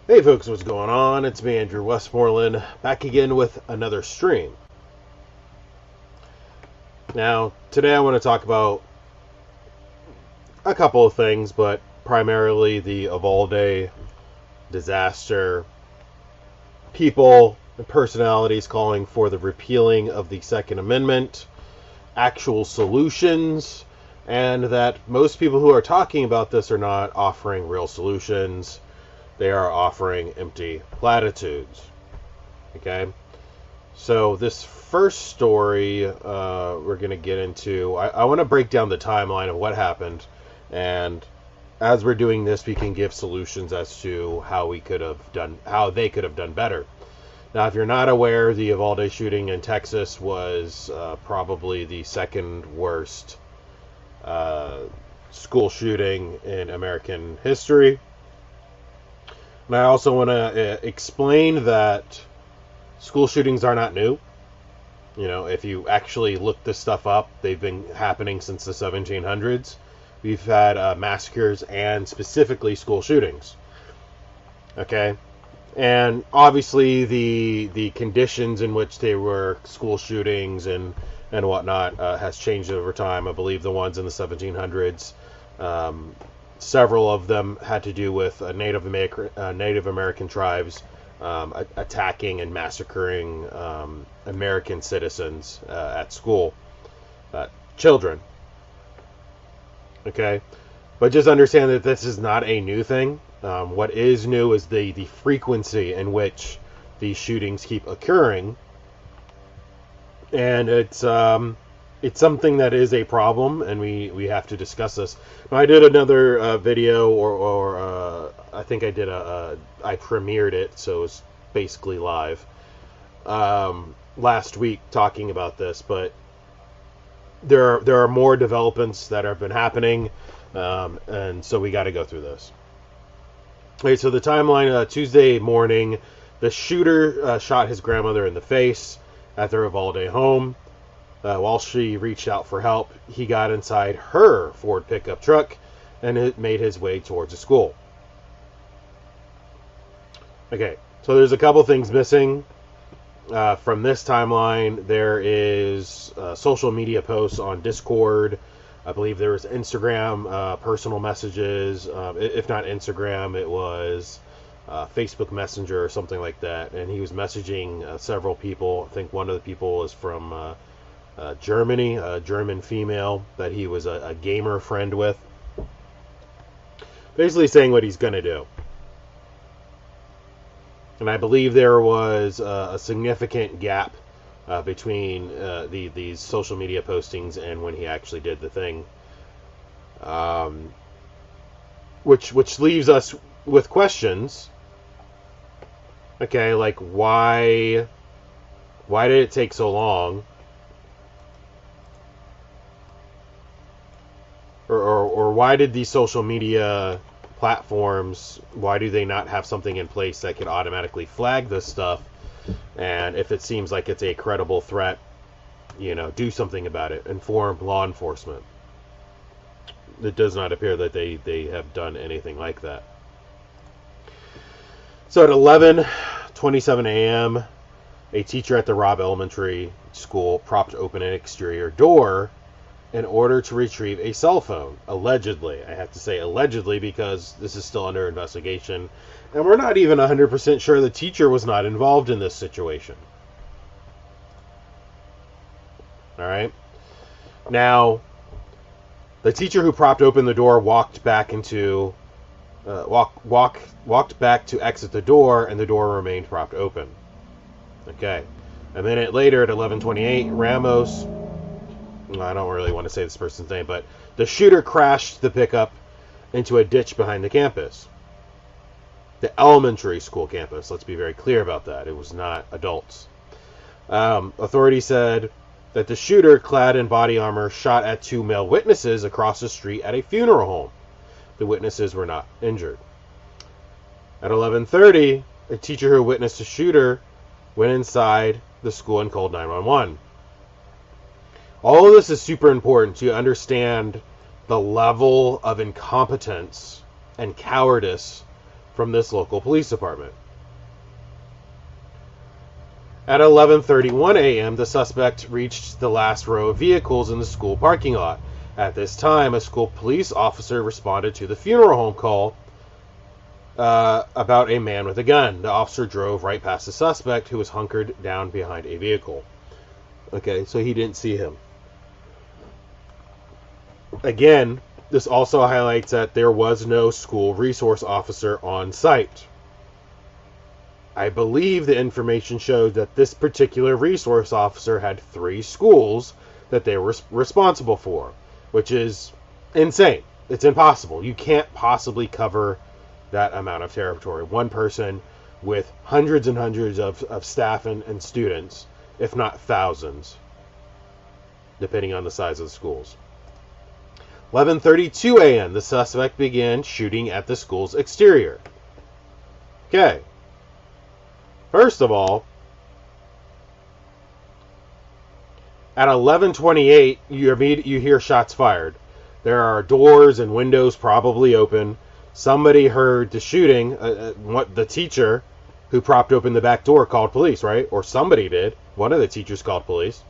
Hey folks, what's going on? It's me, Andrew Westmoreland, back again with another stream. Now, today I want to talk about a couple of things, but primarily the Uvalde disaster, people and personalities calling for the repealing of the Second Amendment, actual solutions, and that most people who are talking about this are not offering real solutions. They are offering empty platitudes. Okay? So this first story we're going to get into, I want to break down the timeline of what happened, and as we're doing this, we can give solutions as to how they could have done better. Now, if you're not aware, the Uvalde shooting in Texas was probably the second worst school shooting in American history. And I also want to explain that school shootings are not new. You know, if you actually look this stuff up, they've been happening since the 1700s. We've had massacres and specifically school shootings. Okay? And obviously the conditions in which they were school shootings and whatnot has changed over time. I believe the ones in the 1700s, several of them had to do with Native American tribes attacking and massacring American citizens at school, children. Okay, but just understand that this is not a new thing. What is new is the frequency in which these shootings keep occurring, and it's something that is a problem, and we have to discuss this. Now, I did another video, or I think I premiered it, so it's basically live, last week talking about this, but there are more developments that have been happening, and so we got to go through this. Okay, so the timeline, Tuesday morning, the shooter shot his grandmother in the face at their Uvalde home. While she reached out for help, he got inside her Ford pickup truck and it made his way towards the school. Okay, so there's a couple things missing from this timeline. There is social media posts on Discord. I believe there was Instagram personal messages. If not Instagram, it was Facebook Messenger or something like that. And he was messaging several people. I think one of the people was from Germany, a German female that he was a gamer friend with. Basically saying what he's going to do. And I believe there was a significant gap between these social media postings and when he actually did the thing, which leaves us with questions. Okay, like why did it take so long, or why did these social media platforms, why do they not have something in place that can automatically flag this stuff? And if it seems like it's a credible threat, do something about it. Inform law enforcement. It does not appear that they have done anything like that. So at 11:27 a.m., a teacher at the Robb Elementary School propped open an exterior door in order to retrieve a cell phone. Allegedly. I have to say allegedly because this is still under investigation. And we're not even 100% sure the teacher was not involved in this situation. Alright? Now, the teacher who propped open the door walked back to exit the door, and the door remained propped open. Okay. A minute later at 11:28, Ramos, I don't really want to say this person's name, but the shooter crashed the pickup into a ditch behind the campus. The elementary school campus. Let's be very clear about that. It was not adults. Authorities said that the shooter, clad in body armor, shot at two male witnesses across the street at a funeral home. The witnesses were not injured. At 11:30, a teacher who witnessed the shooter went inside the school and called 911. All of this is super important to understand the level of incompetence and cowardice from this local police department. At 11:31 a.m., the suspect reached the last row of vehicles in the school parking lot. At this time, a school police officer responded to the funeral home call about a man with a gun. The officer drove right past the suspect, who was hunkered down behind a vehicle. Okay, so he didn't see him. Again, this also highlights that there was no school resource officer on site. I believe the information showed that this particular resource officer had 3 schools that they were responsible for, which is insane. It's impossible. You can't possibly cover that amount of territory. One person with hundreds and hundreds of staff and students, if not thousands, depending on the size of the schools. 11:32 a.m., the suspect began shooting at the school's exterior. Okay. First of all, at 11:28, you hear shots fired. There are doors and windows probably open. Somebody heard the shooting. What the teacher who propped open the back door called police, right? Or somebody did. One of the teachers called police.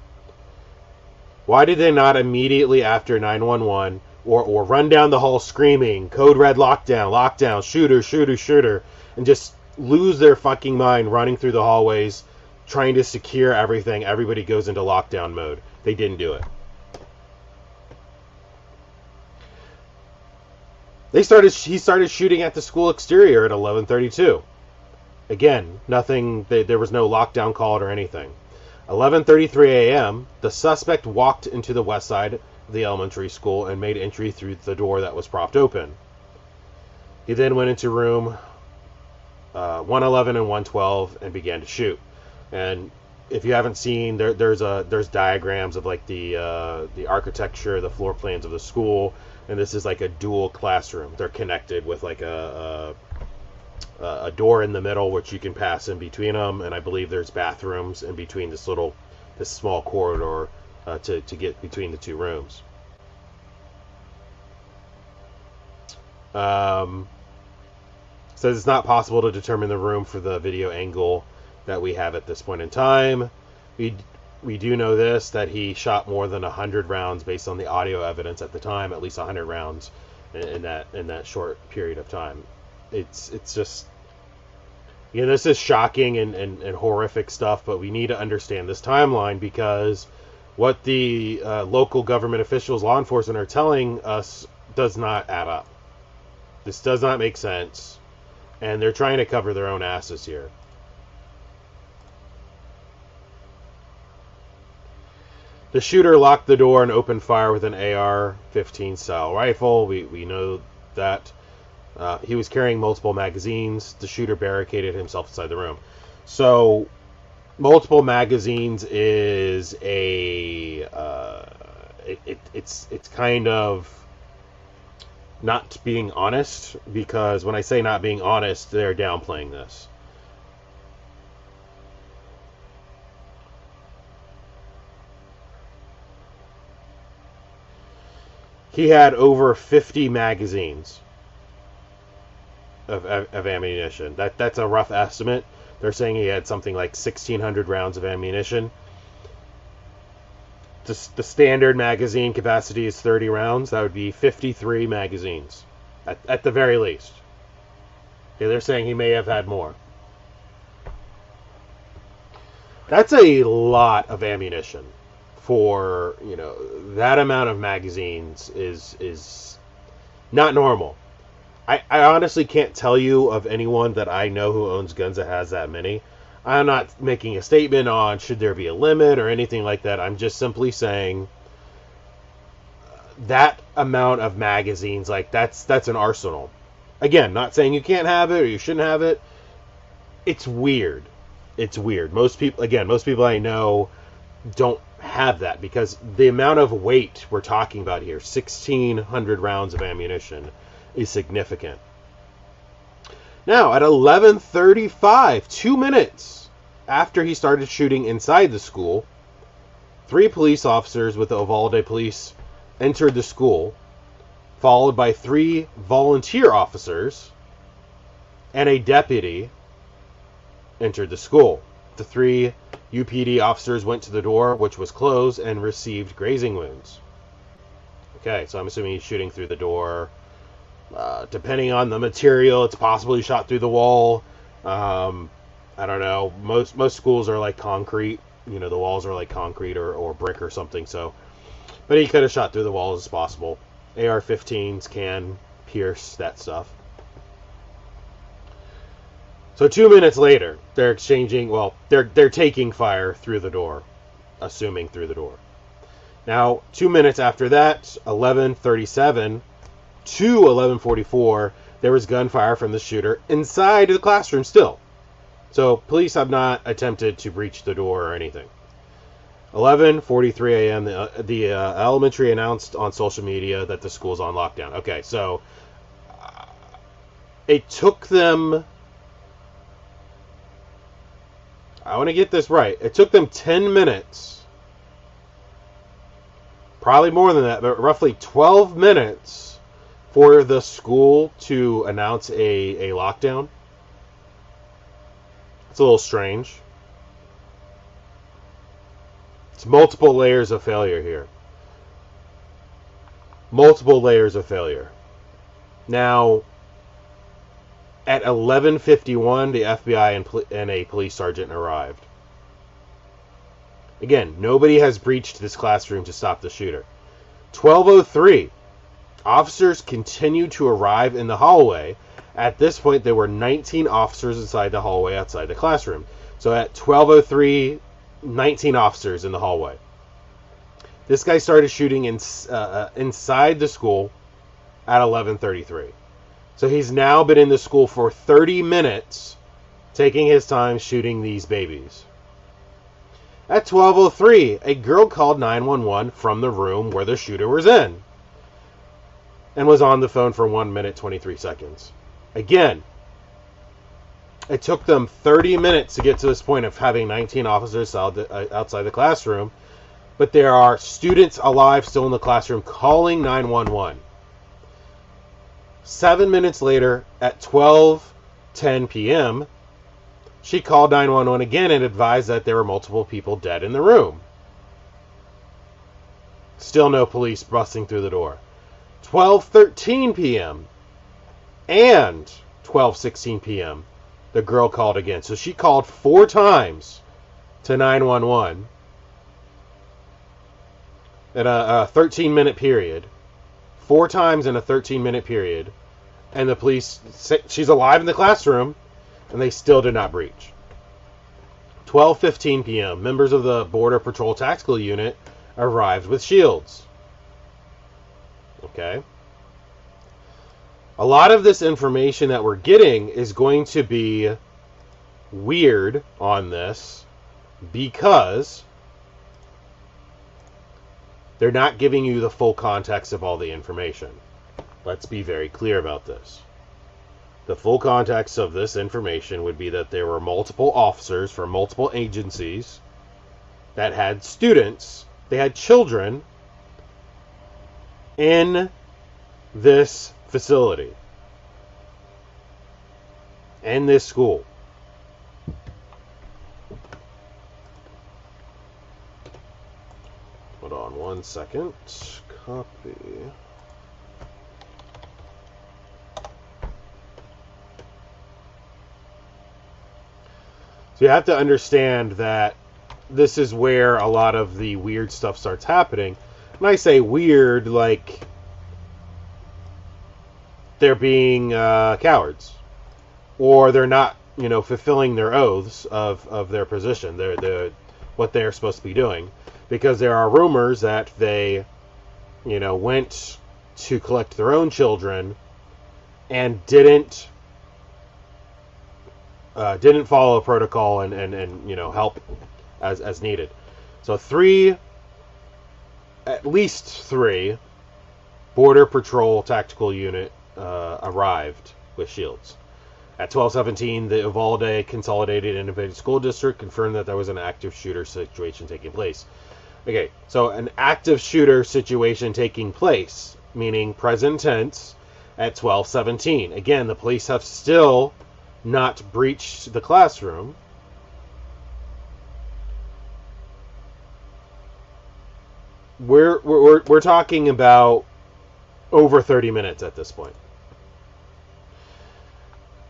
Why did they not immediately after 911 or run down the hall screaming, code red lockdown, lockdown, shooter, shooter, shooter, and just lose their fucking mind running through the hallways, trying to secure everything? Everybody goes into lockdown mode. They didn't do it. He started shooting at the school exterior at 11:32. Again, nothing. There was no lockdown called or anything. 11:33 a.m., the suspect walked into the west side of the elementary school and made entry through the door that was propped open. He then went into room 111 and 112 and began to shoot. And if you haven't seen, there's diagrams of like the architecture, the floor plans of the school, and this is like a dual classroom. They're connected with like a door in the middle which you can pass in between them, and I believe there's bathrooms in between this small corridor to get between the 2 rooms. Says it's not possible to determine the room for the video angle that we have at this point in time. We do know this, that he shot more than 100 rounds based on the audio evidence at the time, at least 100 rounds in that short period of time. It's just, this is shocking and horrific stuff, but we need to understand this timeline, because what the local government officials, law enforcement, are telling us does not add up. This does not make sense, and they're trying to cover their own asses here. The shooter locked the door and opened fire with an AR-15 style rifle. We know that. He was carrying multiple magazines. The shooter barricaded himself inside the room. So, multiple magazines is it's kind of not being honest, because when I say not being honest, they're downplaying this. He had over 50 magazines of ammunition. That's a rough estimate. They're saying he had something like 1,600 rounds of ammunition. The standard magazine capacity is 30 rounds. That would be 53 magazines, at the very least. Okay, they're saying he may have had more. That's a lot of ammunition. For, that amount of magazines is not normal. I honestly can't tell you of anyone that I know who owns guns that has that many. I'm not making a statement on should there be a limit or anything like that. I'm just simply saying that amount of magazines, like that's an arsenal. Again, not saying you can't have it or you shouldn't have it. It's weird. It's weird. Most people I know don't have that, because the amount of weight we're talking about here, 1,600 rounds of ammunition, is significant. Now, at 11:35, 2 minutes after he started shooting inside the school, 3 police officers with the Uvalde police entered the school, followed by 3 volunteer officers and a deputy entered the school. The 3 UPD officers went to the door, which was closed, and received grazing wounds. Okay, so I'm assuming he's shooting through the door. Depending on the material, it's possible he shot through the wall. I don't know. Most schools are like concrete. You know, the walls are like concrete or brick or something. So, but he could have shot through the walls as possible. AR-15s can pierce that stuff. So 2 minutes later, they're exchanging. Well, they're taking fire through the door, assuming through the door. Now, 2 minutes after that, 11:37 to 11:44, there was gunfire from the shooter inside the classroom still. So police have not attempted to breach the door or anything. 11:43 a.m., the elementary announced on social media that the school's on lockdown. Okay, so it took them... I want to get this right. It took them 10 minutes, probably more than that, but roughly 12 minutes for the school to announce a lockdown. It's a little strange. It's multiple layers of failure here. Multiple layers of failure. Now, at 11:51, the FBI and a police sergeant arrived. Again, nobody has breached this classroom to stop the shooter. 12:03, officers continue to arrive in the hallway. At this point, there were 19 officers inside the hallway outside the classroom. So at 12:03, 19 officers in the hallway. This guy started shooting inside the school at 11:33. So he's now been in the school for 30 minutes, taking his time shooting these babies. At 12:03, a girl called 911 from the room where the shooter was in and was on the phone for 1 minute, 23 seconds. Again, it took them 30 minutes to get to this point of having 19 officers outside the classroom, but there are students alive still in the classroom calling 911. 7 minutes later, at 12:10 p.m., she called 911 again and advised that there were multiple people dead in the room. Still no police busting through the door. 12:13 p.m. and 12:16 p.m., the girl called again. So she called 4 times to 911 in a 13-minute period. 4 times in a 13-minute period, and the police say she's alive in the classroom, and they still did not breach. 12:15 p.m., members of the Border Patrol Tactical Unit arrived with shields. Okay. A lot of this information that we're getting is going to be weird on this because they're not giving you the full context of all the information. Let's be very clear about this. The full context of this information would be that there were multiple officers from multiple agencies that had students, they had children in this facility, in this school. Hold on 1 second. Copy. So you have to understand that this is where a lot of the weird stuff starts happening. When I say weird, like they're being cowards, or they're not, fulfilling their oaths of their position. They're what they're supposed to be doing. Because there are rumors that they, went to collect their own children and didn't follow a protocol and help as needed. So at least three Border Patrol Tactical Unit arrived with shields. At 12:17, the Uvalde Consolidated Independent School District confirmed that there was an active shooter situation taking place. Okay, so an active shooter situation taking place, meaning present tense, at 12:17. Again, the police have still not breached the classroom, we're talking about over 30 minutes at this point.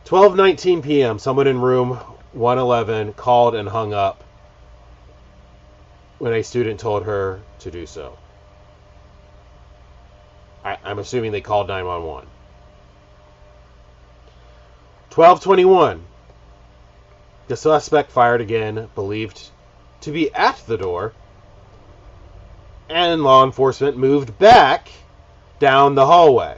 12:19 p.m., someone in room 111 called and hung up when a student told her to do so. I'm assuming they called 911. 12:21, the suspect fired again, believed to be at the door, and law enforcement moved back down the hallway.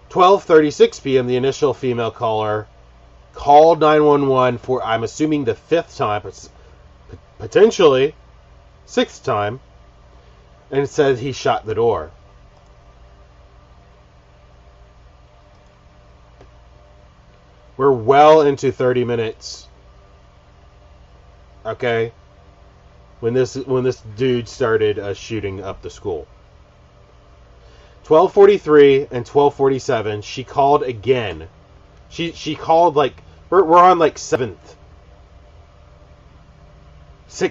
12:36 p.m., the initial female caller called 911 for, I'm assuming, the fifth time, potentially sixth time, and said he shot the door. We're well into 30 minutes. Okay? When this dude started shooting up the school. 12:43 and 12:47, she called again. She called like, we're on like sixth,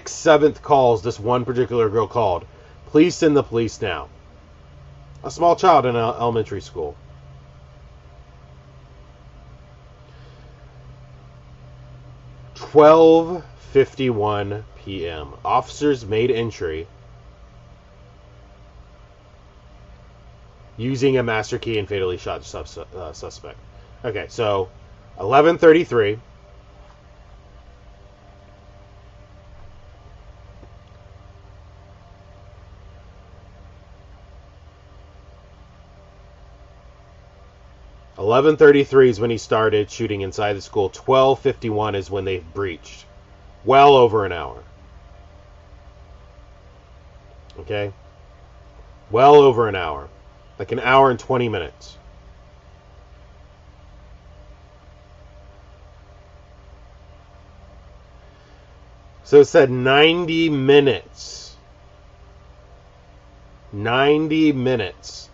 seventh calls this one particular girl called. Please send the police now. A small child in an elementary school. 12:51 p.m. Officers made entry using a master key and fatally shot suspect. Okay, so 11:33. $11:33 is when he started shooting inside the school. 12:51 is when they breached. Well over an hour. Okay? Well over an hour. Like an hour and 20 minutes. So it said 90 minutes. 90 minutes.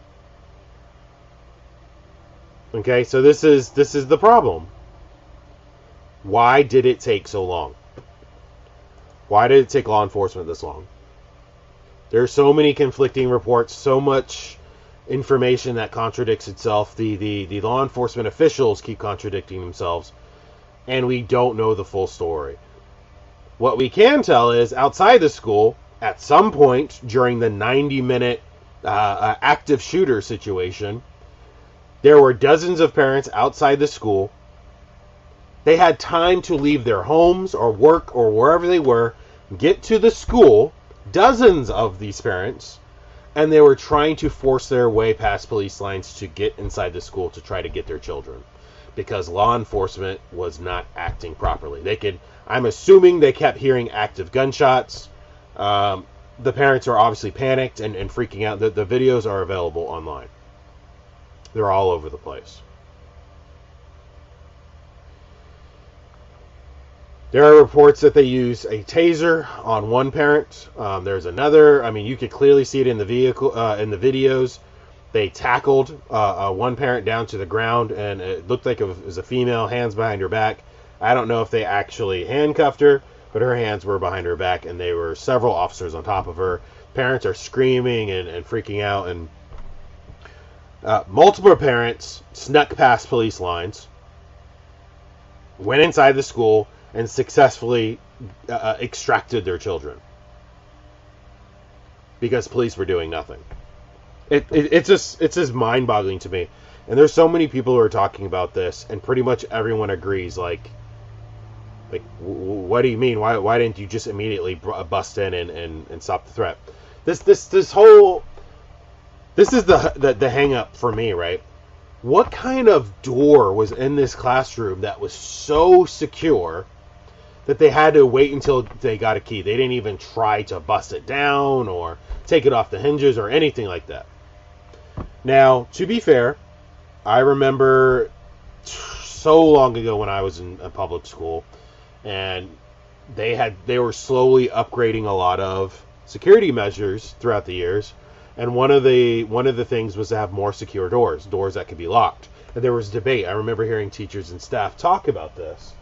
Okay, so this is the problem. Why did it take so long? Why did it take law enforcement this long? There are so many conflicting reports, so much information that contradicts itself. The law enforcement officials keep contradicting themselves, and we don't know the full story. What we can tell is, outside the school, at some point during the 90-minute active shooter situation, there were dozens of parents outside the school. They had time to leave their homes or work or wherever they were, get to the school, dozens of these parents, and they were trying to force their way past police lines to get inside the school to try to get their children, because law enforcement was not acting properly. I'm assuming they kept hearing active gunshots. The parents are obviously panicked and freaking out. The videos are available online. They're all over the place. There are reports that they use a taser on one parent. There's another. I mean, you could clearly see it in the vehicle, in the videos. They tackled one parent down to the ground, and it looked like it was a female, hands behind her back. I don't know if they actually handcuffed her, but her hands were behind her back, and there were several officers on top of her. Parents are screaming and freaking out, and multiple parents snuck past police lines, went inside the school, and successfully extracted their children because police were doing nothing. It's just mind-boggling to me. And there's so many people who are talking about this, and pretty much everyone agrees. Like, what do you mean? Why didn't you just immediately bust in and stop the threat? This is the hang up for me, right? What kind of door was in this classroom that was so secure that they had to wait until they got a key? They didn't even try to bust it down or take it off the hinges or anything like that. Now, to be fair, I remember so long ago when I was in a public school, and they were slowly upgrading a lot of security measures throughout the years. And one of the things was to have more secure doors that could be locked. And there was debate. I remember hearing teachers and staff talk about this.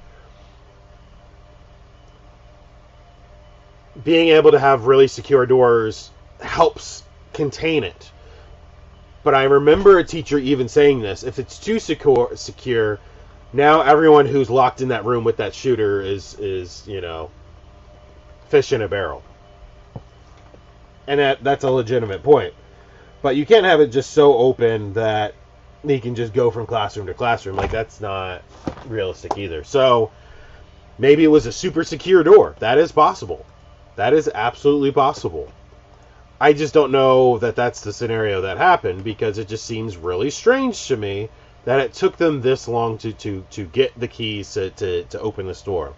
Being able to have really secure doors helps contain it. But I remember a teacher even saying this: if it's too secure, now everyone who's locked in that room with that shooter is fish in a barrel. And that's a legitimate point. But you can't have it just so open that he can just go from classroom to classroom. Like, that's not realistic either. So maybe it was a super secure door. That is possible. That is absolutely possible. I just don't know that that's the scenario that happened, because it just seems really strange to me that it took them this long to get the keys to open this door.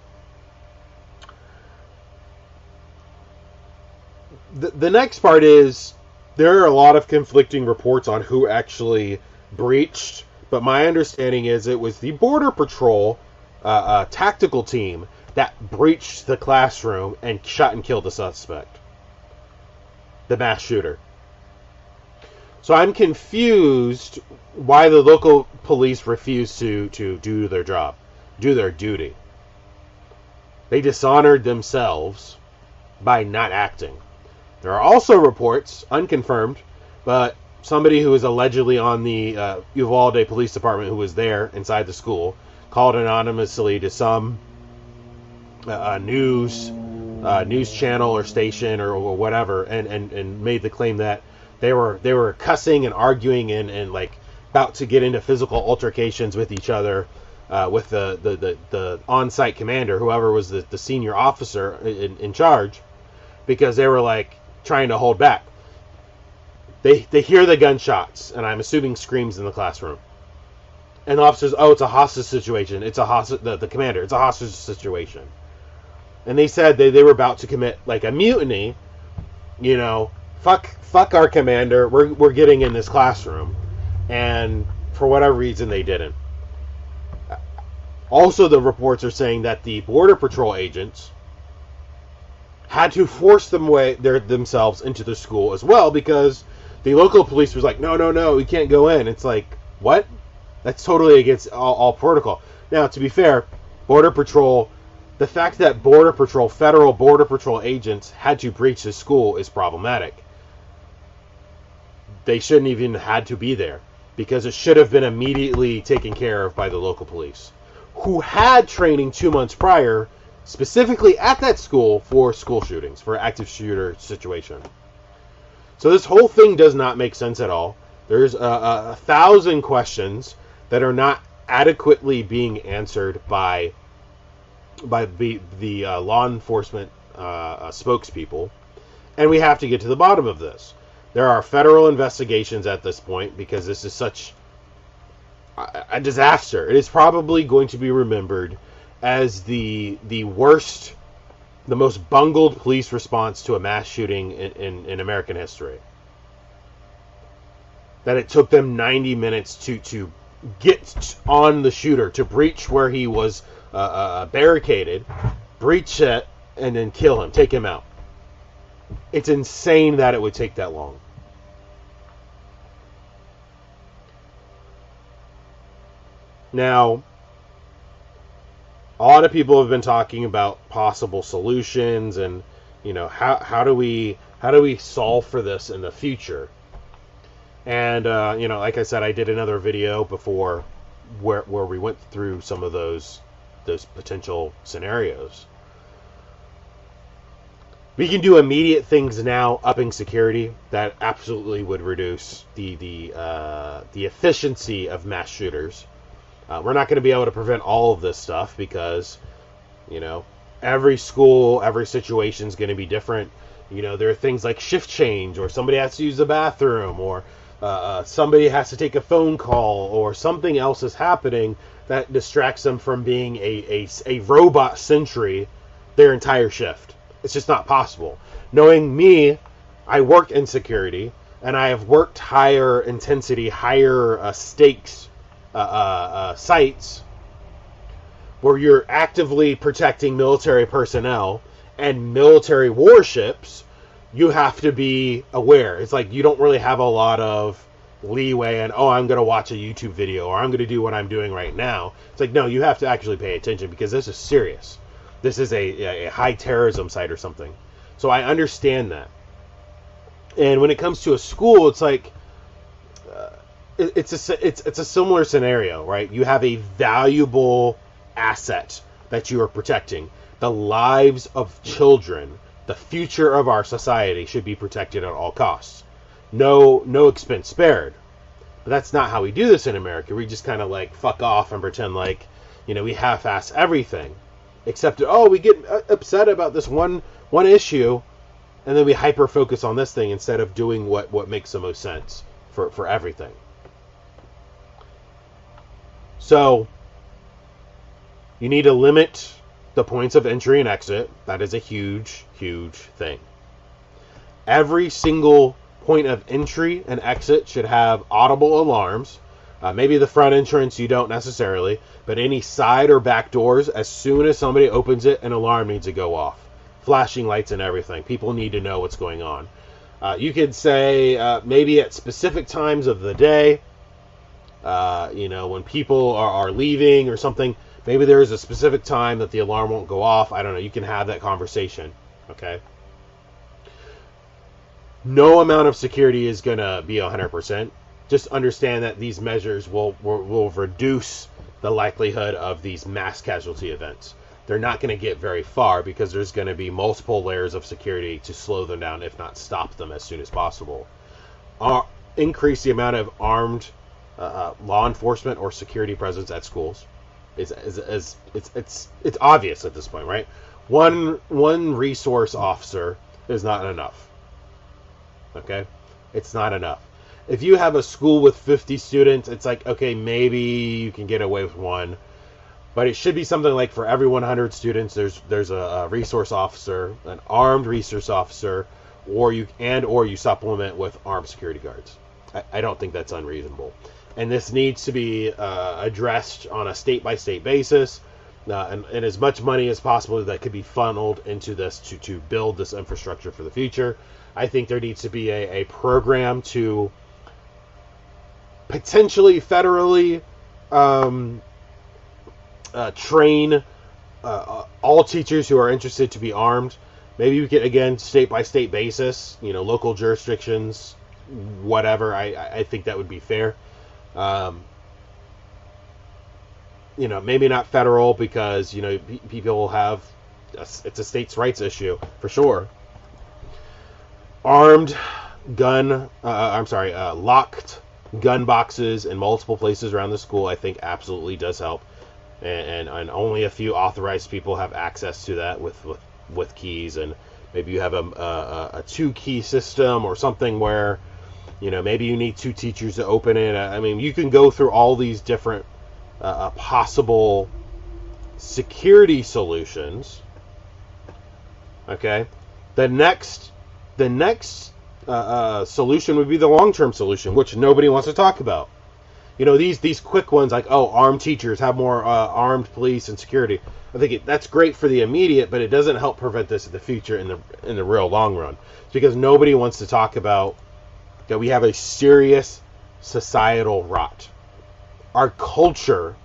The next part is, there are a lot of conflicting reports on who actually breached, but my understanding is it was the Border Patrol tactical team that breached the classroom and shot and killed the suspect, the mass shooter. So I'm confused why the local police refused to do their job, do their duty. They dishonored themselves by not acting. There are also reports, unconfirmed, but somebody who was allegedly on the Uvalde Police Department, who was there inside the school, called anonymously to some news channel or station or whatever, and made the claim that they were cussing and arguing and like about to get into physical altercations with each other, with the on-site commander, whoever was the senior officer in charge, because they were like trying to hold back. They hear the gunshots, and I'm assuming screams in the classroom. And the officers, it's a hostage situation. It's a hostage. The commander, it's a hostage situation. And they said they were about to commit like a mutiny. Fuck our commander. We're getting in this classroom, and for whatever reason they didn't. Also, the reports are saying that the Border Patrol agents had to force themselves into the school as well, because the local police was like, no, we can't go in. It's like, what? That's totally against all protocol. Now, to be fair, Border Patrol, the fact that federal Border Patrol agents had to breach the school is problematic. They shouldn't even had to be there, because it should have been immediately taken care of by the local police, who had training 2 months prior, specifically at that school for school shootings, for active shooter situation. So this whole thing does not make sense at all. There's 1,000 questions that are not adequately being answered by the law enforcement spokespeople, and we have to get to the bottom of this. There are federal investigations at this point, because this is such a disaster. It is probably going to be remembered as the worst, the most bungled police response to a mass shooting in American history. That it took them 90 minutes to get on the shooter, to breach where he was barricaded, breach it, and then kill him, take him out. It's insane that it would take that long. Now, a lot of people have been talking about possible solutions, and how do we solve for this in the future? And like I said, I did another video before where we went through some of those potential scenarios. We can do immediate things now, upping security, that absolutely would reduce the efficiency of mass shooters. We're not going to be able to prevent all of this stuff, because every school, every situation is going to be different. There are things like shift change, or somebody has to use the bathroom, or somebody has to take a phone call, or something else is happening that distracts them from being a robot sentry their entire shift. It's just not possible. Knowing me, I work in security, and I have worked higher intensity, higher stakes sites where you're actively protecting military personnel and military warships you have to be aware. It's like you don't really have a lot of leeway and, oh, I'm going to watch a YouTube video or I'm going to do what I'm doing right now. It's like, no, you have to actually pay attention because this is serious. This is a high terrorism site or something. So I understand that. And when it comes to a school, it's like it's a similar scenario, right? You have a valuable asset that you are protecting. The lives of children, the future of our society should be protected at all costs. No expense spared. But that's not how we do this in America. We just kind of like fuck off and pretend like, we half-ass everything. Except, we get upset about this one issue, and then we hyper-focus on this thing instead of doing what makes the most sense for everything. So, you need to limit the points of entry and exit. That is a huge, huge thing. Every single point of entry and exit should have audible alarms. Maybe the front entrance you don't necessarily, but any side or back doors, as soon as somebody opens it, an alarm needs to go off. Flashing lights and everything. People need to know what's going on. You could say maybe at specific times of the day, when people are leaving or something, maybe there is a specific time that the alarm won't go off. I don't know. You can have that conversation. Okay. No amount of security is going to be 100%. Just understand that these measures will reduce the likelihood of these mass casualty events. They're not going to get very far because there's going to be multiple layers of security to slow them down, if not stop them as soon as possible. Increase the amount of armed law enforcement or security presence at schools. It's obvious at this point, right? One resource officer is not enough. Okay, it's not enough. If you have a school with 50 students, it's like, okay, maybe you can get away with one, but it should be something like for every 100 students, there's a resource officer, an armed resource officer, or you supplement with armed security guards. I don't think that's unreasonable, and this needs to be addressed on a state-by-state basis, and as much money as possible that could be funneled into this to build this infrastructure for the future. I think there needs to be a program to potentially federally train all teachers who are interested to be armed. Maybe we could, again, state-by-state basis, local jurisdictions, whatever. I think that would be fair. Maybe not federal because, people have, it's a states' rights issue, for sure. Locked gun boxes in multiple places around the school, I think absolutely does help. And only a few authorized people have access to that with keys, and maybe you have a 2-key system or something where, maybe you need 2 teachers to open it. I mean, you can go through all these different possible security solutions. Okay, the next solution would be the long-term solution, which nobody wants to talk about. These quick ones like, armed teachers, have more armed police and security. I think that's great for the immediate, but it doesn't help prevent this in the future in the real long run. It's because nobody wants to talk about that we have a serious societal rot. Our culture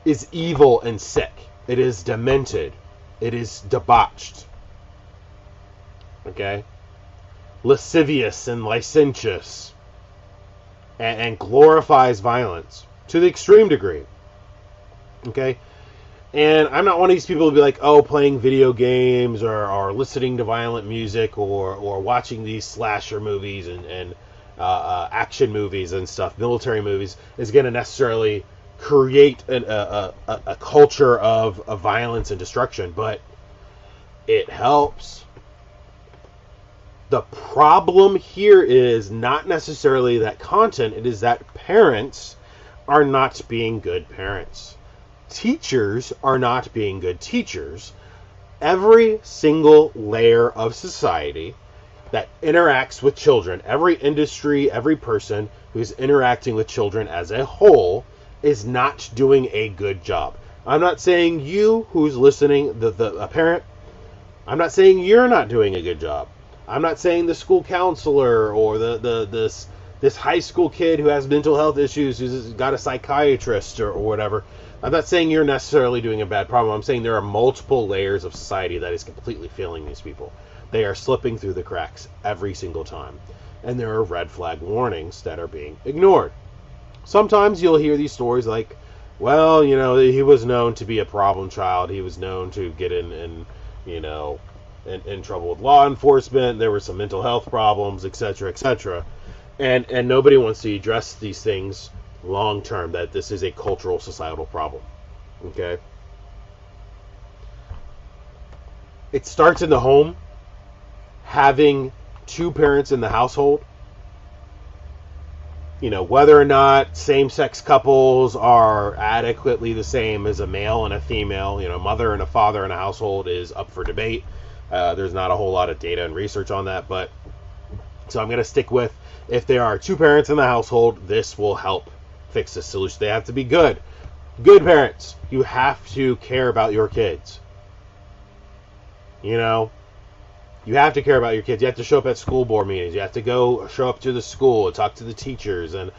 is evil and sick. It is demented. It is debauched. Okay? Lascivious and licentious. And glorifies violence to the extreme degree. Okay? And I'm not one of these people to be like, playing video games or listening to violent music or watching these slasher movies and action movies and stuff, military movies, is going to necessarily create a culture of violence and destruction. But it helps. The problem here is not necessarily that content, it is that parents are not being good parents. Teachers are not being good teachers. Every single layer of society that interacts with children, every industry, every person who's interacting with children as a whole is not doing a good job. I'm not saying you who's listening, a parent, I'm not saying you're not doing a good job. I'm not saying the school counselor or this high school kid who has mental health issues who's got a psychiatrist or whatever. I'm not saying you're necessarily doing a bad problem. I'm saying there are multiple layers of society that is completely failing these people. They are slipping through the cracks every single time. And there are red flag warnings that are being ignored. Sometimes you'll hear these stories like, well, he was known to be a problem child. He was known to get in trouble with law enforcement. There were some mental health problems, etc., etc. And nobody wants to address these things long term, that this is a cultural, societal problem. Okay? It starts in the home. Having two parents in the household, whether or not same-sex couples are adequately the same as a male and a female, mother and a father in a household is up for debate. There's not a whole lot of data and research on that, so I'm going to stick with, if there are two parents in the household, this will help fix the solution. They have to be good parents. You have to care about your kids. You have to care about your kids. You have to show up at school board meetings. You have to show up to the school and talk to the teachers and,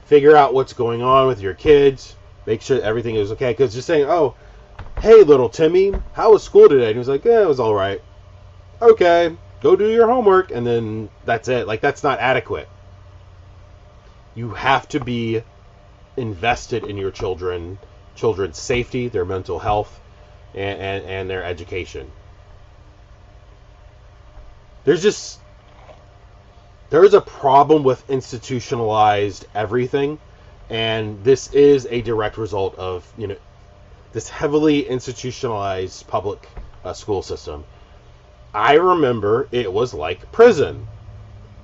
figure out what's going on with your kids. Make sure everything is okay. Because just saying, oh, hey, little Timmy, how was school today? And he was like, yeah, it was all right. Okay, go do your homework. And then that's it. Like, that's not adequate. You have to be invested in your children's safety, their mental health, and their education. There's a problem with institutionalized everything, and this is a direct result of, this heavily institutionalized public school system. I remember it was like prison.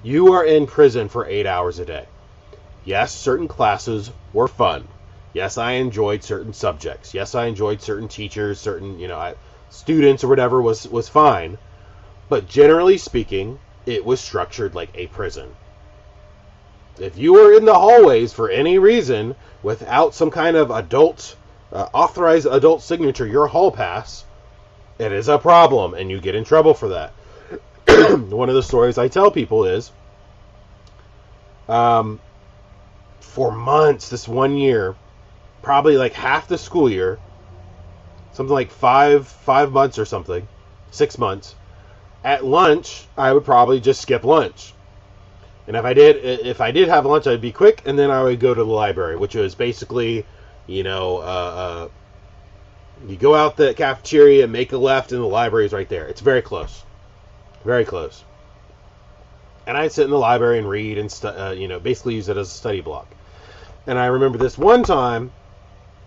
You are in prison for 8 hours a day. Yes, certain classes were fun. Yes, I enjoyed certain subjects. Yes, I enjoyed certain teachers, certain, students or whatever was fine. But generally speaking, it was structured like a prison. If you were in the hallways for any reason without some kind of authorized adult signature, your hall pass, it is a problem, and you get in trouble for that. One of the stories I tell people is, for months, this 1 year, probably like half the school year, something like five months or something, 6 months, at lunch, I would probably just skip lunch. And if I did have lunch, I'd be quick, and then I would go to the library, which was basically, you go out the cafeteria, make a left, and the library is right there. It's very close. Very close. And I'd sit in the library and read and, basically use it as a study block. And I remember this one time,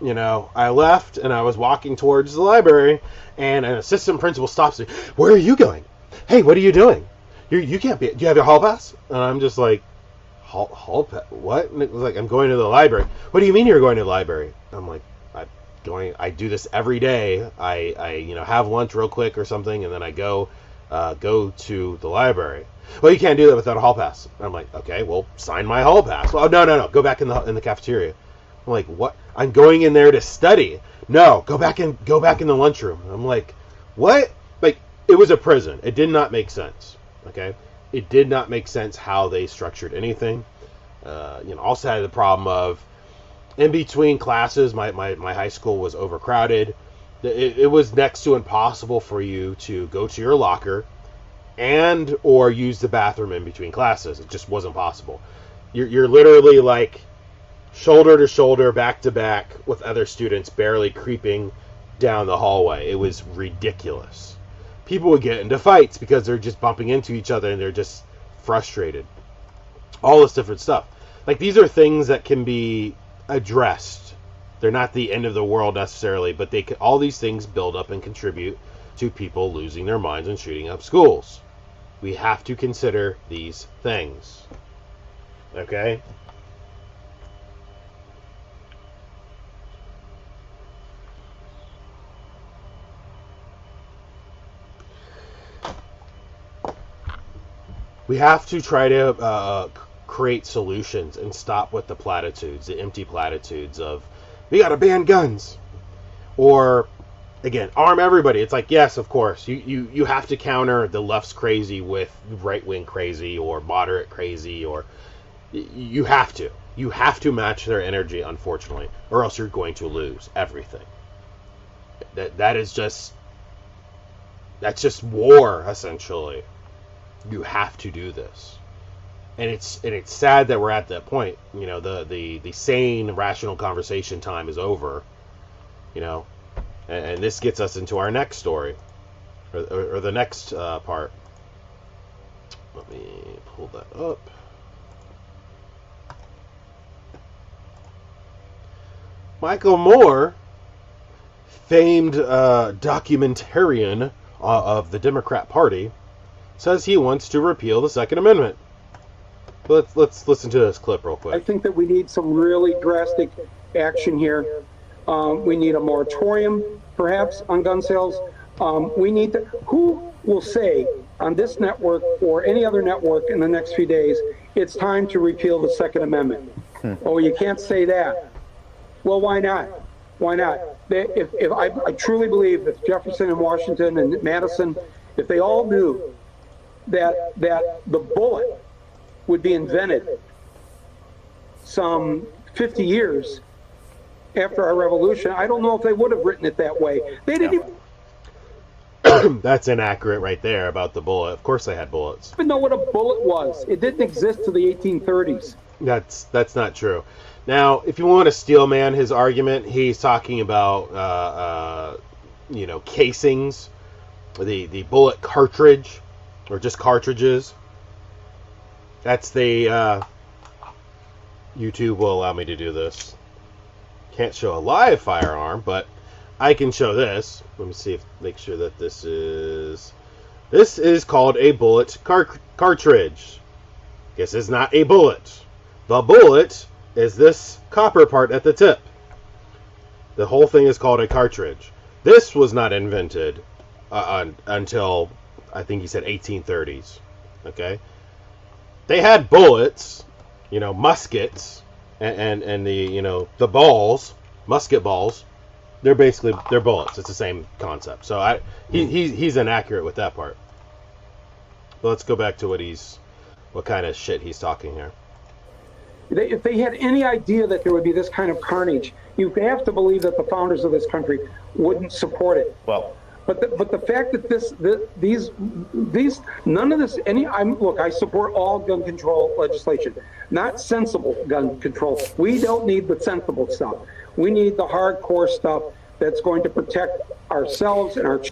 I left, and I was walking towards the library, and an assistant principal stops me. Where are you going? Hey, what are you doing? You can't be. Do you have your hall pass? And I'm just like, hall pass? What? And it was like, I'm going to the library. What do you mean you're going to the library? I'm like, I do this every day. I have lunch real quick or something, and then I go to the library. Well, you can't do that without a hall pass. I'm like, okay, well, sign my hall pass. Well, no, go back in the cafeteria. I'm like, what? I'm going in there to study. No, go back in the lunchroom. I'm like, what? Like, it was a prison. It did not make sense. Okay, it did not make sense how they structured anything. Also had the problem of, in between classes, my high school was overcrowded. It was next to impossible for you to go to your locker and or use the bathroom in between classes. It just wasn't possible. You're literally like shoulder to shoulder, back to back with other students, barely creeping down the hallway. It was ridiculous. People would get into fights because they're just bumping into each other and they're just frustrated. All this different stuff. Like, these are things that can be addressed. They're not the end of the world necessarily, but all these things build up and contribute to people losing their minds and shooting up schools. We have to consider these things. Okay? We have to try to create solutions and stop with the platitudes, the empty platitudes of, we gotta ban guns. Or, again, arm everybody. It's like, yes, of course, you have to counter the left's crazy with right-wing crazy or moderate crazy, or you have to match their energy, unfortunately, or else you're going to lose everything. That's just war, essentially. You have to do this, and it's sad that we're at that point. You know, the sane, rational conversation time is over. You know, and this gets us into our next story, or the next part. Let me pull that up. Michael Moore, famed documentarian of the Democrat Party, says he wants to repeal the Second Amendment. Let's listen to this clip real quick. I think that we need some really drastic action here. We need a moratorium, perhaps, on gun sales. We need to, who will say on this network or any other network in the next few days, it's time to repeal the Second Amendment? Oh, you can't say that. Well, why not? Why not? If I truly believe if Jefferson and Washington and Madison, if they all knew that the bullet would be invented some 50 years after our revolution, I don't know if they would have written it that way. They didn't even... That's inaccurate right there about the bullet. Of course they had bullets. Even know what a bullet was. It didn't exist till the 1830s. That's not true. Now, if you want to steel man his argument, he's talking about casings, the bullet cartridge, or just cartridges. That's the YouTube will allow me to do this. Can't show a live firearm, but I can show this. Let me see if make sure that this is called a bullet cartridge. This is not a bullet. The bullet is this copper part at the tip. The whole thing is called a cartridge. This was not invented until, I think he said 1830s. Okay? They had bullets, muskets, and the balls, musket balls. They're bullets. It's the same concept. So he's inaccurate with that part. But let's go back to what kind of shit he's talking here. If they had any idea that there would be this kind of carnage, you have to believe that the founders of this country wouldn't support it. Well, but the fact that these none of this I support all gun control legislation, not sensible gun control. We don't need the sensible stuff. We need the hardcore stuff that's going to protect ourselves and our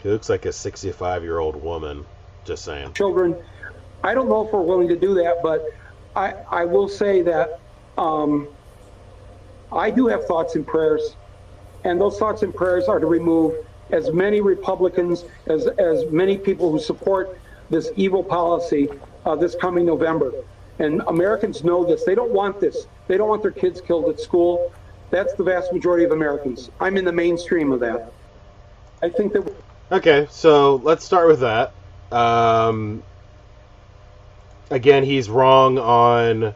He looks like a 65-year-old woman. Just saying. Children. I don't know if we're willing to do that, but I will say that I do have thoughts and prayers, and those thoughts and prayers are to remove as many Republicans, as many people who support this evil policy this coming November. And Americans know this. They don't want this. They don't want their kids killed at school. That's the vast majority of Americans. I'm in the mainstream of that. I think that... Okay, so let's start with that. Again, he's wrong on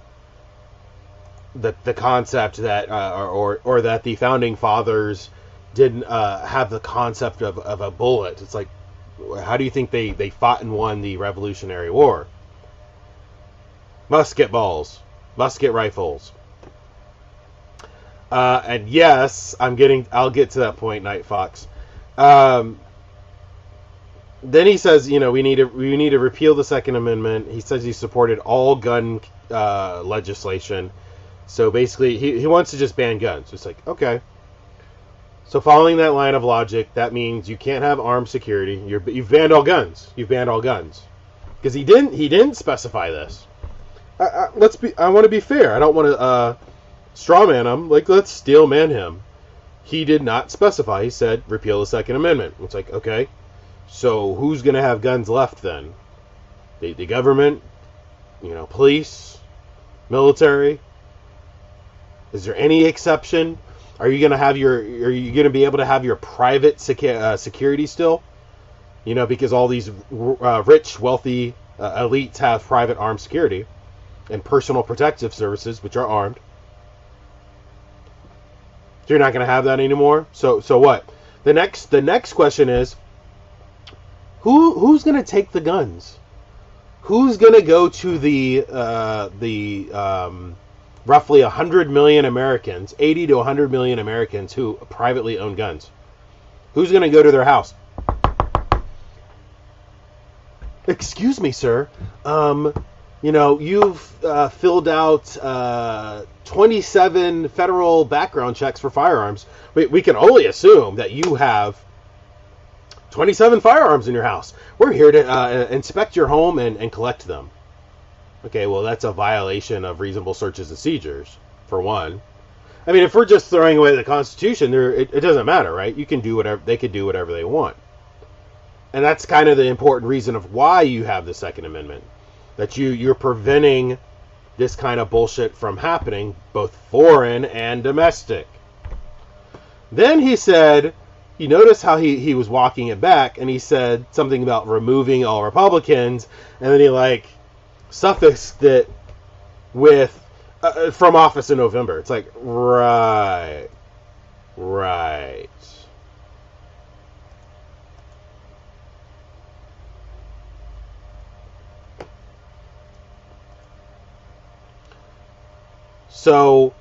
the concept that, or that the founding fathers didn't have the concept of a bullet. It's like, how do you think they fought and won the Revolutionary War? Musket balls, musket rifles. And yes, I'll get to that point, Night Fox. Then he says, we need to repeal the Second Amendment. He says he supported all gun legislation. So basically, he wants to just ban guns. It's like, okay. So following that line of logic, that means you can't have armed security. You've banned all guns. You've banned all guns. Because he didn't specify this. I want to be fair. I don't want to straw man him. Let's steel man him. He did not specify. He said repeal the Second Amendment. It's like, okay. So who's going to have guns left then? The government, police, military. Is there any exception? Are you going to be able to have your private security still? Because all these rich, wealthy elites have private armed security and personal protective services, which are armed. So you're not going to have that anymore. So what? The next question is, who's going to take the guns? Who's going to go to the roughly 100 million Americans, 80 to 100 million Americans who privately own guns? Who's going to go to their house? Excuse me, sir. You've filled out 27 federal background checks for firearms. We can only assume that you have 27 firearms in your house. We're here to inspect your home and collect them. Okay, well, that's a violation of reasonable searches and seizures, for one. I mean, if we're just throwing away the Constitution, it doesn't matter, right? You can do whatever, they can do whatever they want. And that's kind of the important reason of why you have the Second Amendment. That you're preventing this kind of bullshit from happening, both foreign and domestic. Then he said, you notice how he was walking it back, and he said something about removing all Republicans, and then he suffixed it with from office in November. It's like, right. So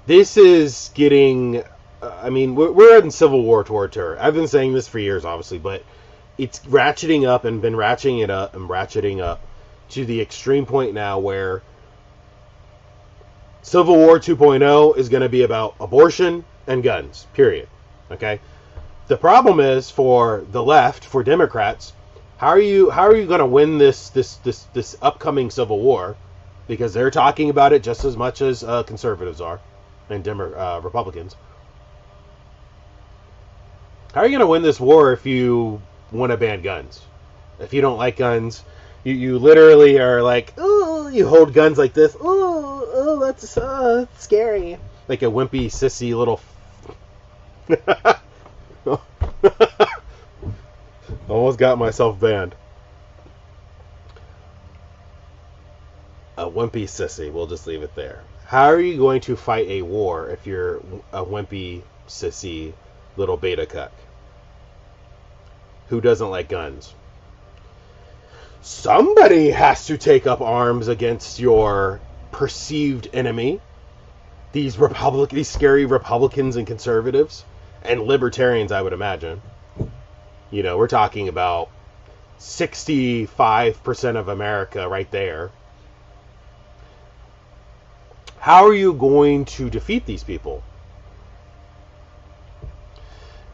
this is getting, we're in civil war toward terror. I've been saying this for years, obviously, but it's ratcheting up and been ratcheting up to the extreme point now where Civil War 2.0 is going to be about abortion and guns, period. Okay? The problem is for the left, for Democrats, how are you going to win this upcoming civil war? Because they're talking about it just as much as conservatives are and Republicans. How are you going to win this war if you want to ban guns? If you don't like guns, you literally are like, oh, you hold guns like this. Oh, that's scary. Like a wimpy, sissy little... Almost got myself banned. A wimpy sissy. We'll just leave it there. How are you going to fight a war if you're a wimpy, sissy little beta cuck who doesn't like guns? Somebody has to take up arms against your perceived enemy. These scary Republicans and conservatives and libertarians, I would imagine. We're talking about 65% of America right there. How are you going to defeat these people?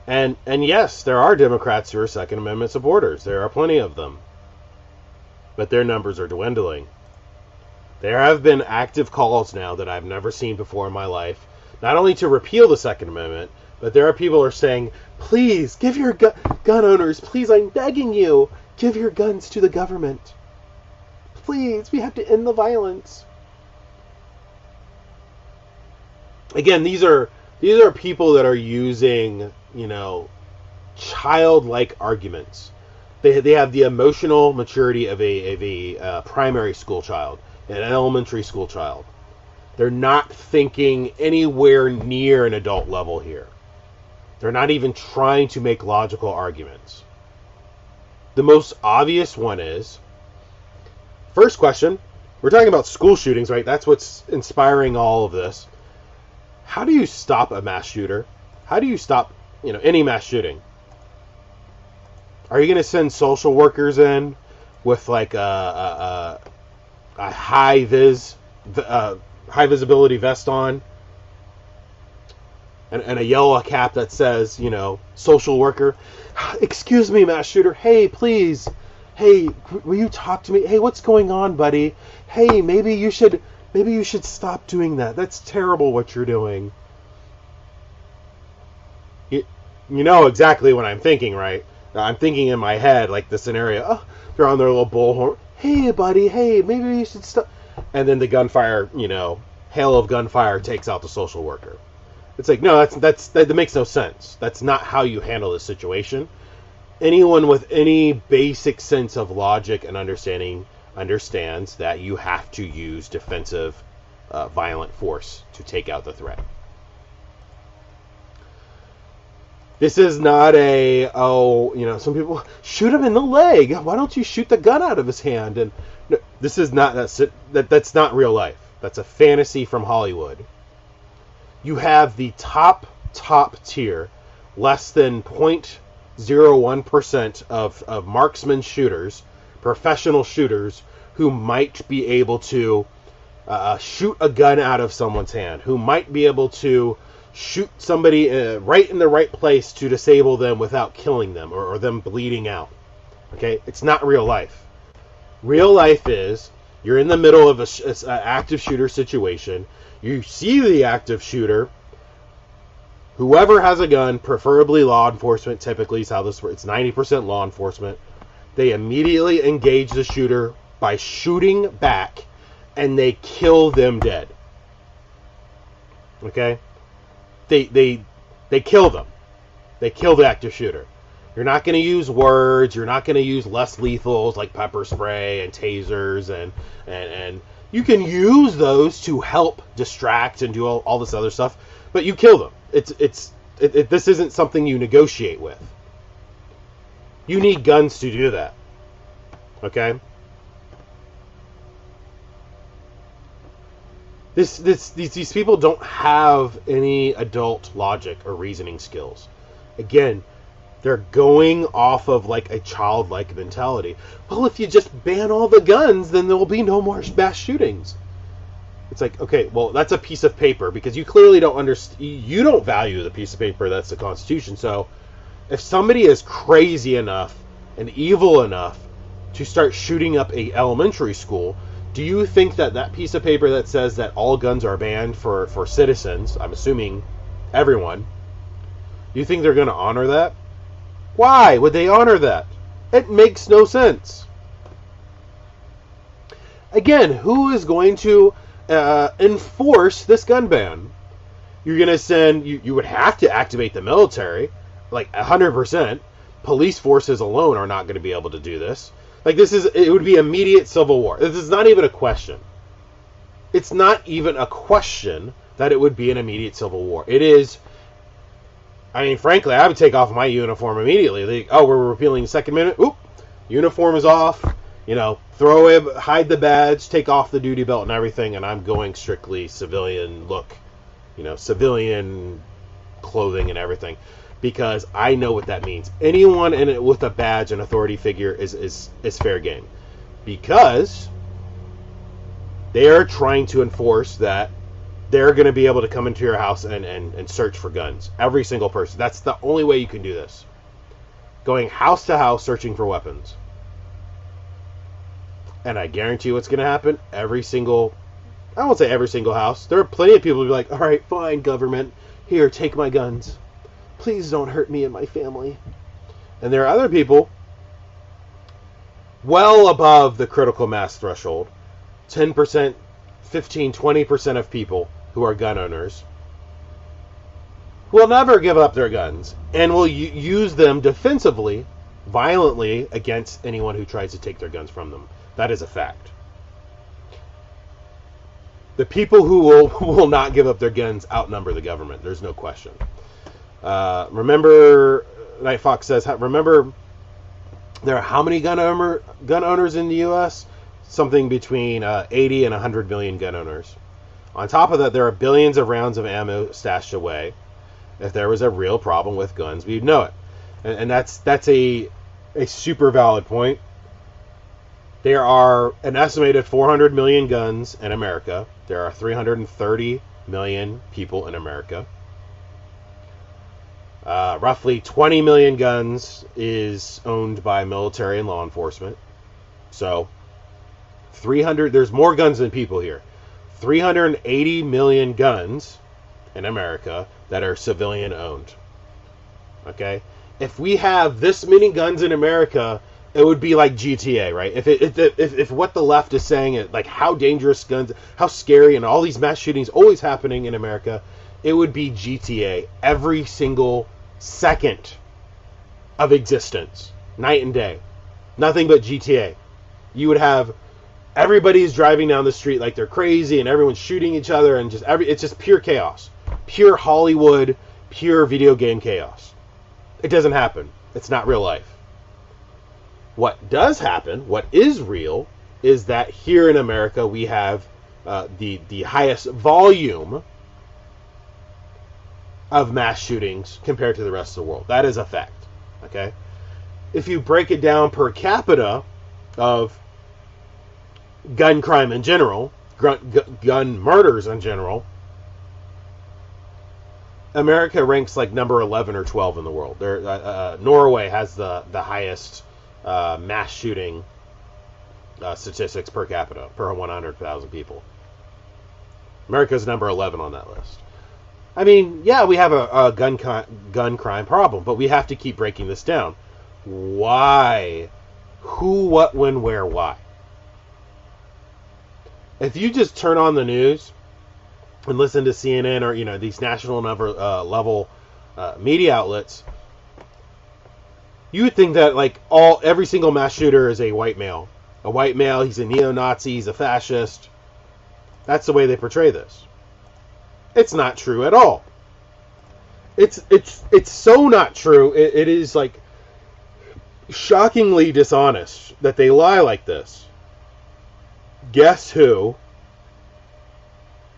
And yes, there are Democrats who are Second Amendment supporters. There are plenty of them. But their numbers are dwindling. There have been active calls now that I've never seen before in my life, not only to repeal the Second Amendment, but there are people who are saying, please, give your gun owners, please, I'm begging you, give your guns to the government. Please, we have to end the violence. Again, these are people that are using, childlike arguments. They have the emotional maturity of a primary school child, an elementary school child. They're not thinking anywhere near an adult level here. They're not even trying to make logical arguments. The most obvious one is, first question, we're talking about school shootings, right? That's what's inspiring all of this. How do you stop a mass shooter? How do you stop, any mass shooting? Are you going to send social workers in with like a high visibility vest on and a yellow cap that says, social worker? Excuse me, mass shooter. Hey, please. Hey, will you talk to me? Hey, what's going on, buddy? Hey, maybe you should stop doing that. That's terrible what you're doing. You know exactly what I'm thinking, right? I'm thinking in my head, like the scenario, oh, they're on their little bullhorn. Hey, buddy, hey, maybe you should stop. And then the gunfire, hail of gunfire takes out the social worker. It's like, no, that makes no sense. That's not how you handle this situation. Anyone with any basic sense of logic and understanding understands that you have to use defensive, violent force to take out the threat. This is not a, some people shoot him in the leg. Why don't you shoot the gun out of his hand? And no, this is not, that's not real life. That's a fantasy from Hollywood. You have the top tier, less than 0.01% of marksman shooters, professional shooters, who might be able to shoot a gun out of someone's hand, who might be able to shoot somebody right in the right place to disable them without killing them or them bleeding out. Okay, it's not real life. Real life is you're in the middle of an active shooter situation. You see the active shooter. Whoever has a gun, preferably law enforcement, typically is how this works. It's 90% law enforcement. They immediately engage the shooter by shooting back, and they kill them dead. Okay? They kill them. They kill the active shooter. You're not going to use words. You're not going to use less lethals like pepper spray and tasers, and you can use those to help distract and do all this other stuff, but you kill them. This isn't something you negotiate with. You need guns to do that. Okay? These people don't have any adult logic or reasoning skills. Again, they're going off of like a childlike mentality. Well, if you just ban all the guns, then there will be no more mass shootings. It's like, okay, well, that's a piece of paper, because you clearly don't understand. You don't value the piece of paper that's the Constitution. So if somebody is crazy enough and evil enough to start shooting up a elementary school, do you think that piece of paper that says that all guns are banned for citizens, I'm assuming everyone, do you think they're going to honor that? Why would they honor that? It makes no sense. Again, who is going to enforce this gun ban? You're going to send, you would have to activate the military, like 100%. Police forces alone are not going to be able to do this. Like, it would be immediate civil war. This is not even a question. It's not even a question that it would be an immediate civil war. It is, I mean, frankly, I would take off my uniform immediately. We're repealing the Second Amendment. Oop, uniform is off. Throw it, hide the badge, take off the duty belt and everything, and I'm going strictly civilian look. Civilian clothing and everything. Because I know what that means. Anyone in it with a badge and authority figure is fair game. Because they are trying to enforce that they're going to be able to come into your house and search for guns. Every single person. That's the only way you can do this. Going house to house searching for weapons. And I guarantee you what's going to happen. I won't say every single house. There are plenty of people who be like, all right, fine, government. Here, take my guns. Please don't hurt me and my family. And there are other people well above the critical mass threshold. 10%, 15, 20% of people who are gun owners will never give up their guns and will use them defensively, violently against anyone who tries to take their guns from them. That is a fact. The people who will not give up their guns outnumber the government. There's no question. Remember, Night Fox says, remember, there are how many gun owners in the U.S.? Something between 80 and 100 million gun owners. On top of that, there are billions of rounds of ammo stashed away. If there was a real problem with guns, we'd know it. And that's a super valid point. There are an estimated 400 million guns in America. There are 330 million people in America. Roughly 20 million guns is owned by military and law enforcement. So, there's more guns than people here. 380 million guns in America that are civilian owned. Okay? If we have this many guns in America, it would be like GTA, right? If what the left is saying, like how dangerous guns, how scary, and all these mass shootings always happening in America, it would be GTA every single second of existence, night and day. Nothing but GTA. You would have everybody's driving down the street like they're crazy, and everyone's shooting each other, and it's just pure chaos, pure Hollywood, pure video game chaos. It doesn't happen. It's not real life. What does happen, what is real, is that here in America we have the highest volume of mass shootings compared to the rest of the world. That is a fact. Okay? If you break it down per capita of gun crime in general, gun murders in general, America ranks like number 11 or 12 in the world. Norway has the highest mass shooting statistics per capita per 100,000 people. America's number 11 on that list. I mean, yeah, we have a gun crime problem, but we have to keep breaking this down. Why? Who, what, when, where, why? If you just turn on the news and listen to CNN or these national level media outlets, you would think that every single mass shooter is a white male. A white male, he's a neo-Nazi, he's a fascist. That's the way they portray this. It's not true at all. It's so not true. It is shockingly dishonest that they lie like this. Guess who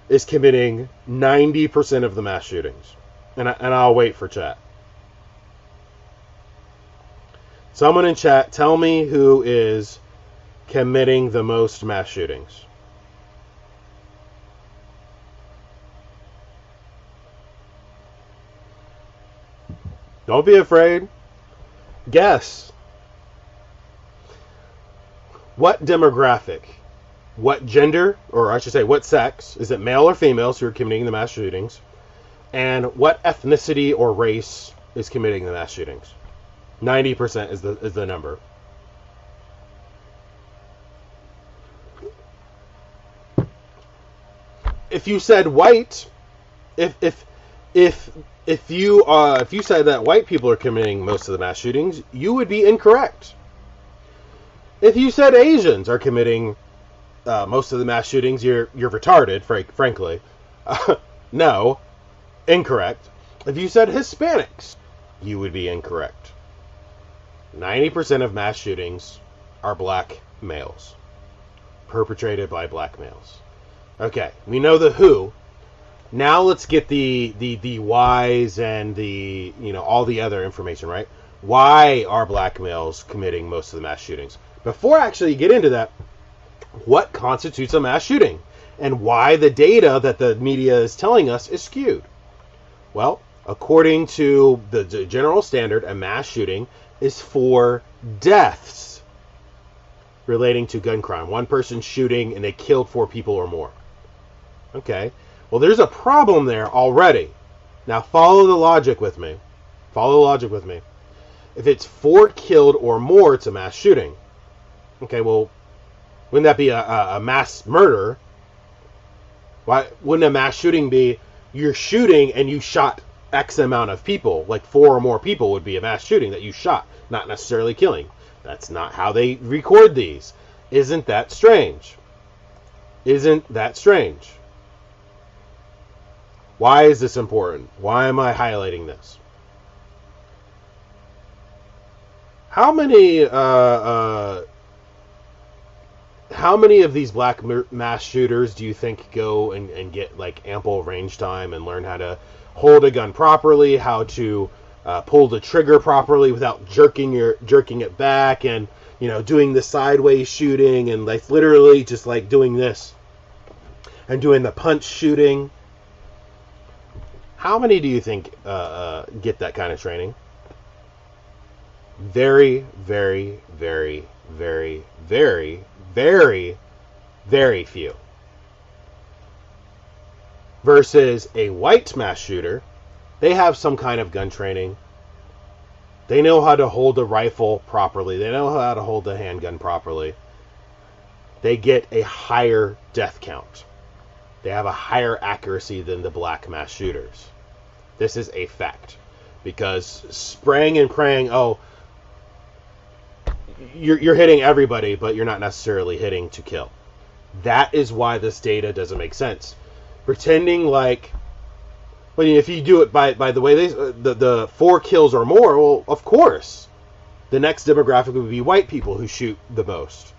is committing 90% of the mass shootings? And I'll wait for chat. Someone in chat, tell me who is committing the most mass shootings. Don't be afraid. Guess. What demographic, what gender, or I should say what sex, is it male or females who are committing the mass shootings, and what ethnicity or race is committing the mass shootings? 90% is the number. If you said white, if you said that white people are committing most of the mass shootings, you would be incorrect. If you said Asians are committing most of the mass shootings, you're retarded, frankly. No, incorrect. If you said Hispanics, you would be incorrect. 90% of mass shootings are black males, perpetrated by black males. Okay, we know the who. Now let's get the whys and the all the other information, right? Why are black males committing most of the mass shootings? Before I actually get into that, what constitutes a mass shooting? And why the data that the media is telling us is skewed? Well, according to the general standard, a mass shooting is 4 deaths relating to gun crime. One person shooting and they killed 4 people or more. Okay. Well, there's a problem there already. Now, follow the logic with me. Follow the logic with me. If it's 4 killed or more, it's a mass shooting. Okay, well, wouldn't that be a mass murder? Why wouldn't a mass shooting be you're shooting and you shot X amount of people? Like 4 or more people would be a mass shooting that you shot, not necessarily killing. That's not how they record these. Isn't that strange? Isn't that strange? Why is this important? Why am I highlighting this? How many of these black mass shooters do you think go and get ample range time and learn how to hold a gun properly, how to pull the trigger properly without jerking it back, and doing the sideways shooting and literally just doing this and doing the punch shooting? How many do you think get that kind of training? Very, very, very, very, very, very, very few. Versus a white mass shooter, they have some kind of gun training. They know how to hold a rifle properly. They know how to hold a handgun properly. They get a higher death count. They have a higher accuracy than the black mass shooters. This is a fact. Because spraying and praying, you're hitting everybody, but you're not necessarily hitting to kill. That is why this data doesn't make sense. Pretending like But if you do it by the way the 4 kills or more, well, of course, the next demographic would be white people who shoot the most.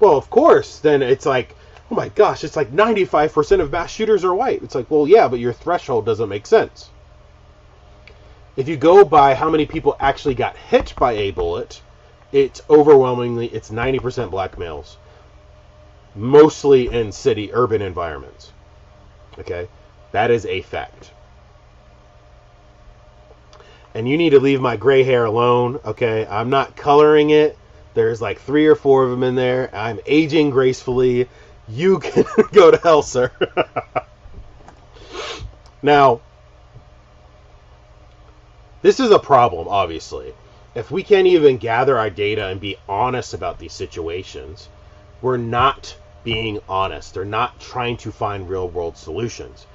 Well, of course, then it's like, oh my gosh, it's like 95% of mass shooters are white. It's like, well, yeah, but your threshold doesn't make sense. If you go by how many people actually got hit by a bullet, it's overwhelmingly, it's 90% black males. Mostly in urban environments. Okay? That is a fact. And you need to leave my gray hair alone, okay? I'm not coloring it. There's like 3 or 4 of them in there. I'm aging gracefully. You can go to hell, sir. Now, this is a problem, obviously. If we can't even gather our data and be honest about these situations, we're not being honest. They're not trying to find real-world solutions.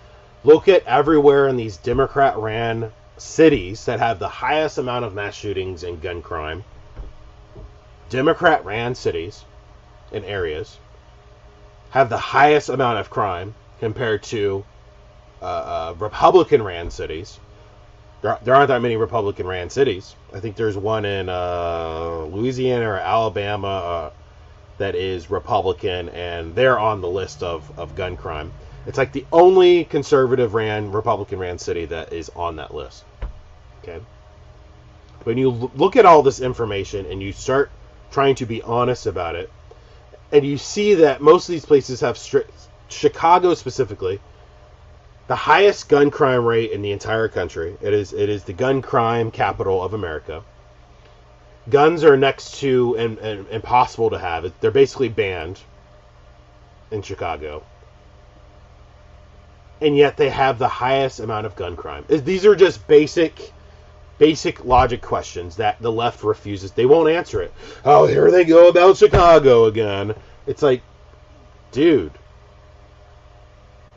Look at everywhere in these Democrat-ran cities that have the highest amount of mass shootings and gun crime. Democrat-ran cities and areas have the highest amount of crime compared to Republican-ran cities. There aren't that many Republican-ran cities. I think there's one in Louisiana or Alabama that is Republican, and they're on the list of gun crime. It's like the only conservative-ran, Republican-ran city that is on that list. Okay? When you look at all this information and you start trying to be honest about it, and you see that most of these places have Chicago specifically, the highest gun crime rate in the entire country. It is the gun crime capital of America. Guns are next to and impossible to have. They're basically banned in Chicago. And yet they have the highest amount of gun crime. These are just basic logic questions that the left refuses. They won't answer it. Oh, here they go about Chicago again. It's like, dude,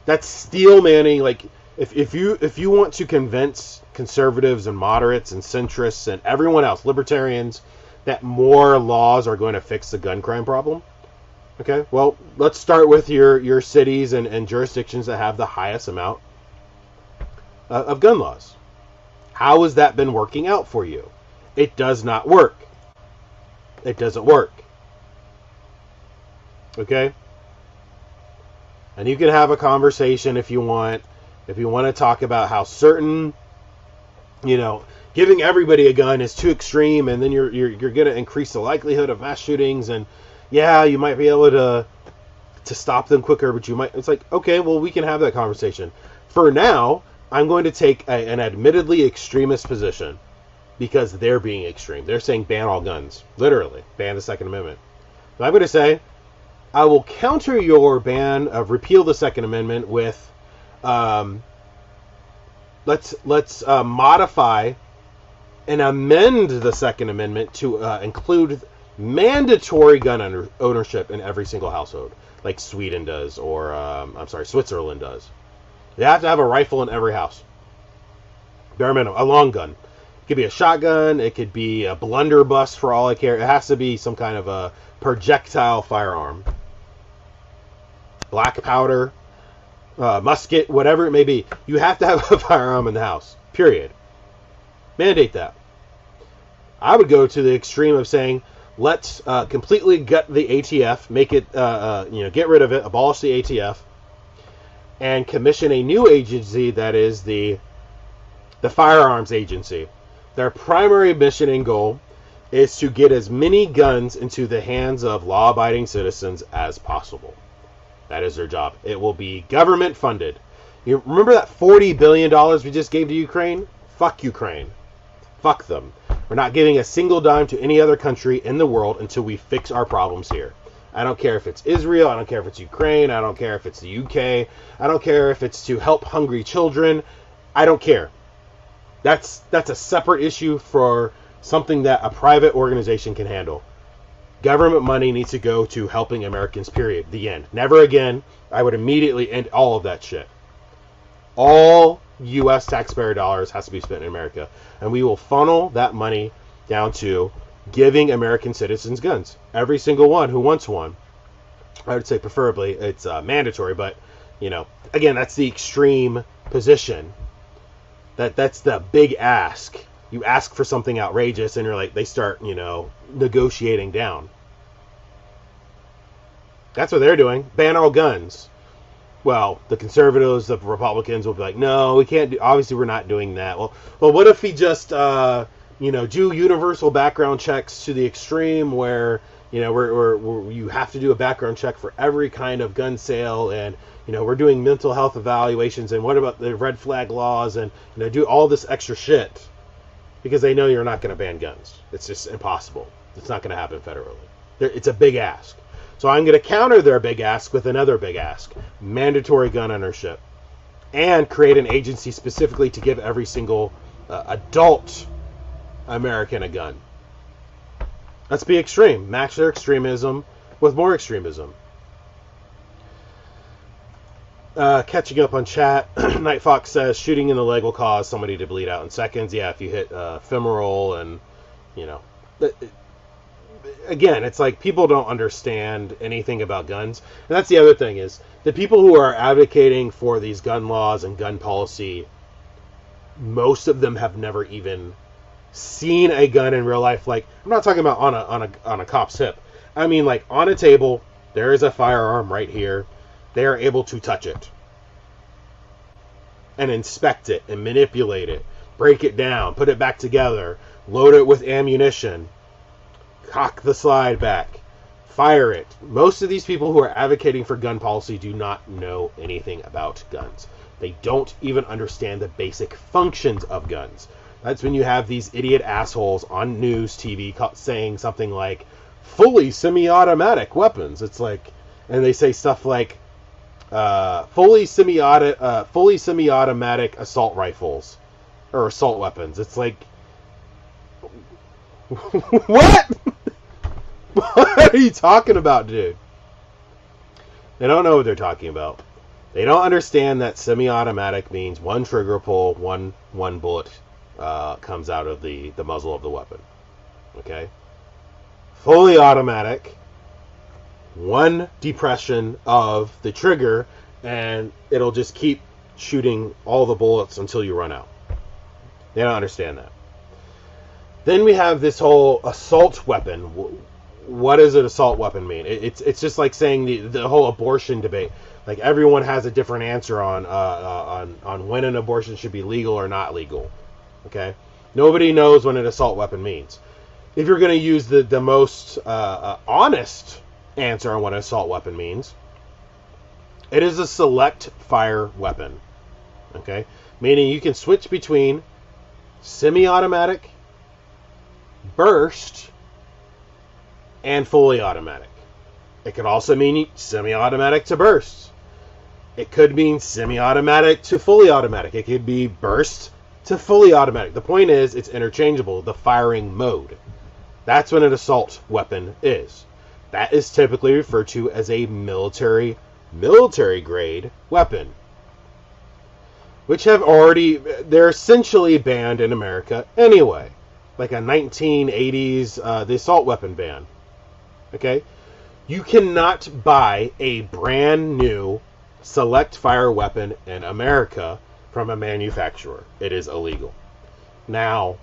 that's steel manning. Like, if you want to convince conservatives and moderates and centrists and everyone else, libertarians, that more laws are going to fix the gun crime problem, okay, well, let's start with your cities and jurisdictions that have the highest amount of gun laws. How has that been working out for you? It does not work. It doesn't work. Okay? And you can have a conversation if you want. If you want to talk about how certain, giving everybody a gun is too extreme, and then you're going to increase the likelihood of mass shootings, and yeah, you might be able to stop them quicker, but you might. It's like, okay, well, we can have that conversation. For now, I'm going to take an admittedly extremist position because they're being extreme. They're saying ban all guns. Literally, ban the Second Amendment. So I'm going to say, I will counter your ban of repeal the Second Amendment with, let's modify and amend the Second Amendment to include mandatory gun ownership in every single household, like Sweden does, or Switzerland does. You have to have a rifle in every house. Bare minimum, a long gun. It could be a shotgun. It could be a blunderbuss for all I care. It has to be some kind of a projectile firearm. Black powder, musket, whatever it may be. You have to have a firearm in the house. Period. Mandate that. I would go to the extreme of saying, let's completely gut the ATF, make it, get rid of it, abolish the ATF, and commission a new agency that is the firearms agency. Their primary mission and goal is to get as many guns into the hands of law-abiding citizens as possible. That is their job. It will be government funded. You remember that $40 billion we just gave to Ukraine? Fuck Ukraine. Fuck them. We're not giving a single dime to any other country in the world until we fix our problems here. I don't care if it's Israel. I don't care if it's Ukraine. I don't care if it's the UK. I don't care if it's to help hungry children. I don't care. That's a separate issue for something that a private organization can handle. Government money needs to go to helping Americans, period. The end. Never again. I would immediately end all of that shit. All U.S. taxpayer dollars has to be spent in America. And we will funnel that money down to giving American citizens guns. Every single one who wants one. I would say preferably it's mandatory, but, again, that's the extreme position. That's the big ask. You ask for something outrageous, and you're like, they start, negotiating down. That's what they're doing. Ban all guns. Well, the conservatives, the Republicans will be like, no, we can't do. Obviously, we're not doing that. Well, what if we just, do universal background checks to the extreme, where where you have to do a background check for every kind of gun sale, and we're doing mental health evaluations, and what about the red flag laws, and do all this extra shit, because they know you're not going to ban guns. It's just impossible. It's not going to happen federally. It's a big ask. So I'm going to counter their big ask with another big ask: mandatory gun ownership, and create an agency specifically to give every single adult American a gun. Let's be extreme. Match their extremism with more extremism. Catching up on chat, Night Fox says shooting in the leg will cause somebody to bleed out in seconds. Yeah, if you hit femoral, and again, it's like people don't understand anything about guns. And that's the other thing, is the people who are advocating for these gun laws and gun policy, most of them have never even seen a gun in real life. Like, I'm not talking about on a cop's hip. I mean, like, on a table, there is a firearm right here. They are able to touch it and inspect it and manipulate it, break it down, put it back together, load it with ammunition, cock the slide back, fire it. Most of these people who are advocating for gun policy do not know anything about guns. They don't even understand the basic functions of guns. That's when you have these idiot assholes on news TV saying something like fully semi-automatic weapons. It's like, and they say stuff like fully semi-automatic assault rifles or assault weapons. It's like, what? What are you talking about, dude? They don't know what they're talking about. They don't understand that semi-automatic means one trigger pull, one bullet comes out of the muzzle of the weapon. Okay? Fully automatic, one depression of the trigger, and it'll just keep shooting all the bullets until you run out. They don't understand that. Then we have this whole assault weapon. What does an assault weapon mean? It's just like saying the whole abortion debate. Like, everyone has a different answer on when an abortion should be legal or not legal. Okay? Nobody knows what an assault weapon means. If you're going to use the most honest answer on what an assault weapon means, it is a select fire weapon. Okay? Meaning you can switch between semi-automatic, burst, and fully automatic. It could also mean semi-automatic to burst. It could mean semi-automatic to fully automatic. It could be burst to fully automatic. The point is, it's interchangeable, the firing mode. That's what an assault weapon is. That is typically referred to as a military grade weapon, which they're essentially banned in America anyway. Like a 1980s, the assault weapon ban. Okay? You cannot buy a brand new select fire weapon in America from a manufacturer. It is illegal. Now,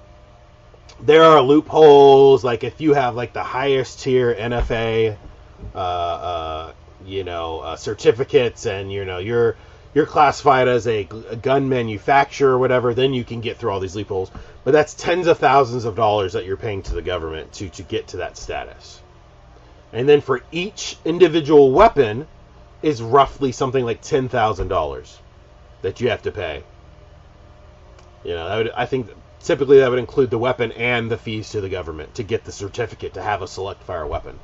there are loopholes, like if you have like the highest tier NFA, certificates, and you're classified as a gun manufacturer or whatever, then you can get through all these loopholes. But that's tens of thousands of dollars that you're paying to the government to get to that status. And then for each individual weapon is roughly something like $10,000 that you have to pay. I think typically that would include the weapon and the fees to the government to get the certificate to have a select fire weapon.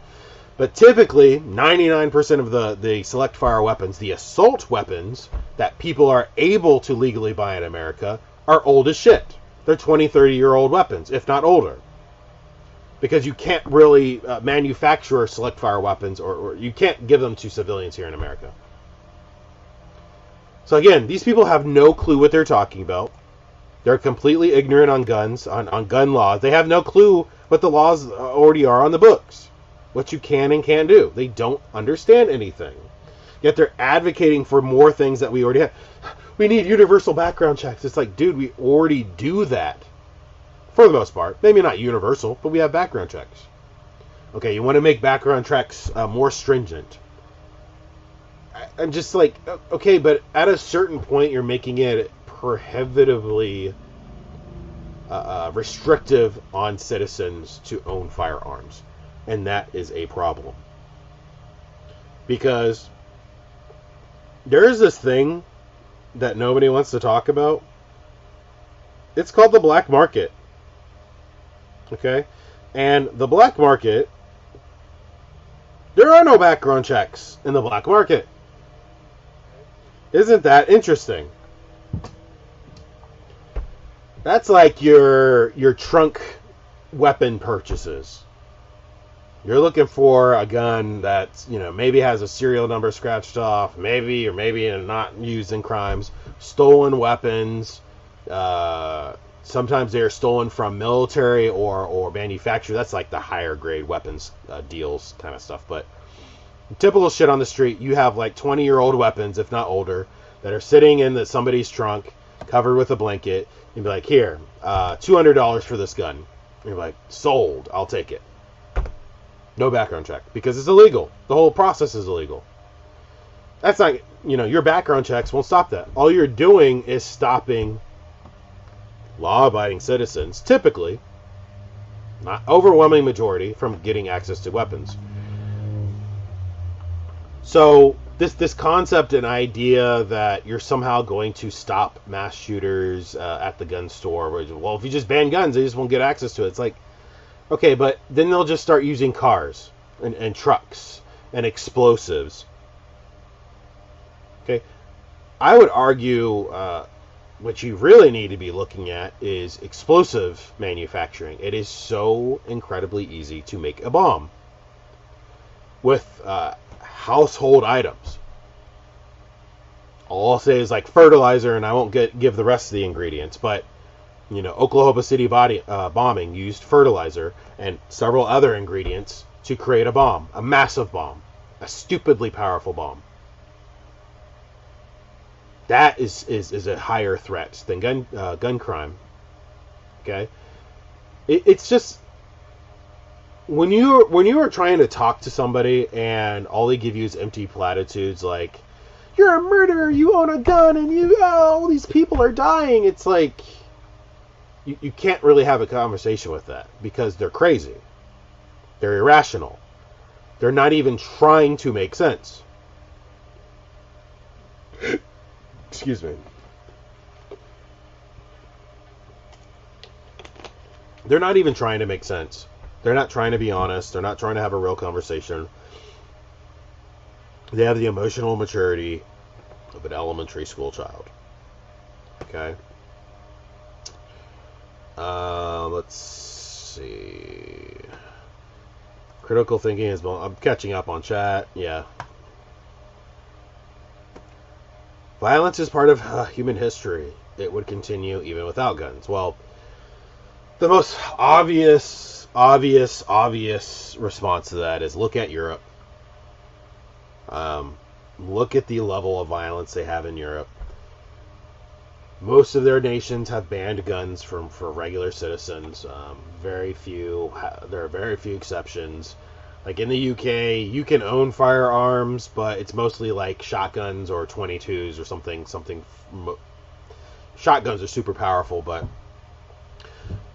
But typically, 99% of the select fire weapons, the assault weapons that people are able to legally buy in America, are old as shit. They're 20, 30-year-old weapons, if not older. Because you can't really manufacture select fire weapons, or you can't give them to civilians here in America. So again, these people have no clue what they're talking about. They're completely ignorant on guns, on gun laws. They have no clue what the laws already are on the books, what you can and can't do. They don't understand anything. Yet they're advocating for more things that we already have. we need universal background checks. It's like, dude, we already do that. For the most part. Maybe not universal, but we have background checks. Okay, you want to make background checks more stringent. I'm just like, okay, but at a certain point, you're making it prohibitively restrictive on citizens to own firearms. And that is a problem. Because there is this thing that nobody wants to talk about. It's called the black market. Okay? And the black market, there are no background checks in the black market. Isn't that interesting? That's like your trunk weapon purchases. You're looking for a gun that's, maybe has a serial number scratched off, maybe not used in crimes, stolen weapons. Sometimes they're stolen from military or manufacturer. That's like the higher grade weapons deals kind of stuff. But typical shit on the street, you have like 20-year-old weapons, if not older, that are sitting in somebody's trunk, covered with a blanket. You'd be like, here, $200 for this gun. And you're like, sold, I'll take it. No background check, because it's illegal. The whole process is illegal. That's not, your background checks won't stop that. All you're doing is stopping law-abiding citizens, typically, not overwhelming majority, from getting access to weapons. So this concept and idea that you're somehow going to stop mass shooters at the gun store, where, well, if you just ban guns, they just won't get access to it. It's like, okay, but then they'll just start using cars and trucks and explosives. Okay, I would argue what you really need to be looking at is explosive manufacturing. It is so incredibly easy to make a bomb with household items. All I'll say is like fertilizer, and I won't give the rest of the ingredients, but Oklahoma City bombing used fertilizer and several other ingredients to create a bomb, a massive bomb, a stupidly powerful bomb. That is a higher threat than gun crime. Okay, it's just when you are trying to talk to somebody and all they give you is empty platitudes like, "You're a murderer, you own a gun, and all these people are dying." It's like, you can't really have a conversation with that because they're crazy. They're irrational. They're not even trying to make sense. Excuse me. They're not even trying to make sense. They're not trying to be honest. They're not trying to have a real conversation. They have the emotional maturity of an elementary school child. Okay? Let's see. Critical thinking is... I'm catching up on chat. Yeah. Violence is part of human history. It would continue even without guns. Well, the most obvious response to that is look at Europe. Look at the level of violence they have in Europe. Most of their nations have banned guns for regular citizens. There are very few exceptions. Like in the UK, you can own firearms, but it's mostly like shotguns or 22s or something. Shotguns are super powerful, but